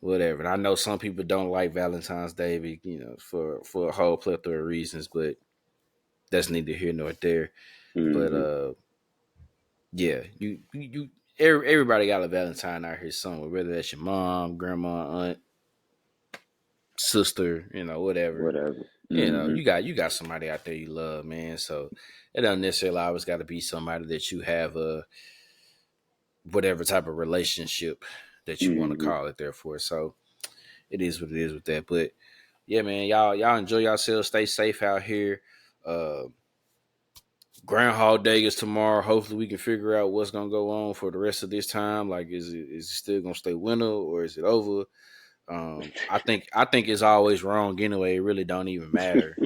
whatever. And I know some people don't like Valentine's Day, for a whole plethora of reasons, but that's neither here nor there. But Mm-hmm. yeah, everybody got a Valentine out here somewhere, whether that's your mom, grandma, aunt, sister, whatever. Whatever. Mm-hmm. You got somebody out there you love, man. So it doesn't necessarily always got to be somebody that you have a whatever type of relationship that you want to Mm-hmm. call it there for. So it is what it is with that. But yeah, man, y'all enjoy yourselves. Stay safe out here. Uh, Groundhog Day is tomorrow. Hopefully, we can figure out what's gonna go on for the rest of this time. Like, is it still gonna stay winter or is it over? I think it's always wrong anyway. It really don't even matter,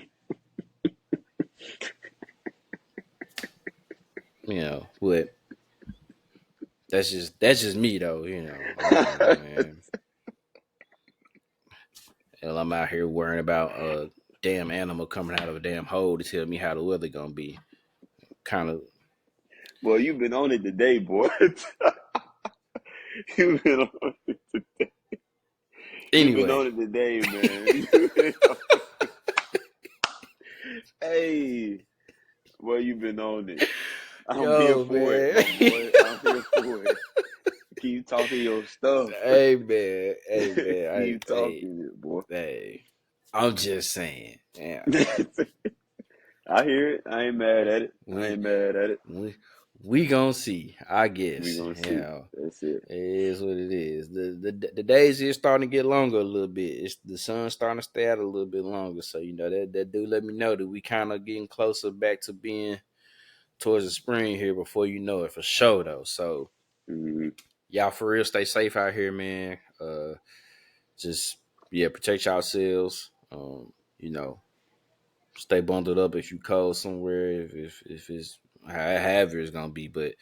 But that's just me though. Man. Hell, I'm out here worrying about a damn animal coming out of a damn hole to tell me how the weather gonna be. Kind of. Boy, you've been on it today, boy. you've been on you've been on Anyway, it today, man. Hey, boy, you've been on it. I'm here yo, for it, man. my boy. I'm here for it. Keep talking your stuff. Hey man, Keep talking it, boy. hey. I'm just saying. Yeah, I hear it. I ain't mad at it. I we ain't mad at it. we we gonna see. I We guess. gonna see. Yeah, That's it. it is what it is. The days is starting to get longer a little bit. It's the sun's starting to stay out a little bit longer. So you know that do let me know that we kind of getting closer back to being towards the spring here before you know it for sure though. So Hmm. y'all for real stay safe out here, man. Just yeah, protect yourselves. You know, stay bundled up if you cold somewhere. If it's however it's gonna be, but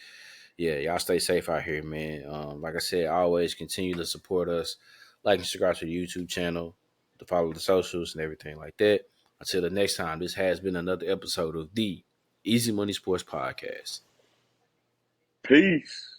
yeah, y'all stay safe out here, man. Like I said, always continue to support us, like and subscribe to the YouTube channel, to follow the socials and everything like that. Until the next time, this has been another episode of the Easy Money Sports Podcast. Peace.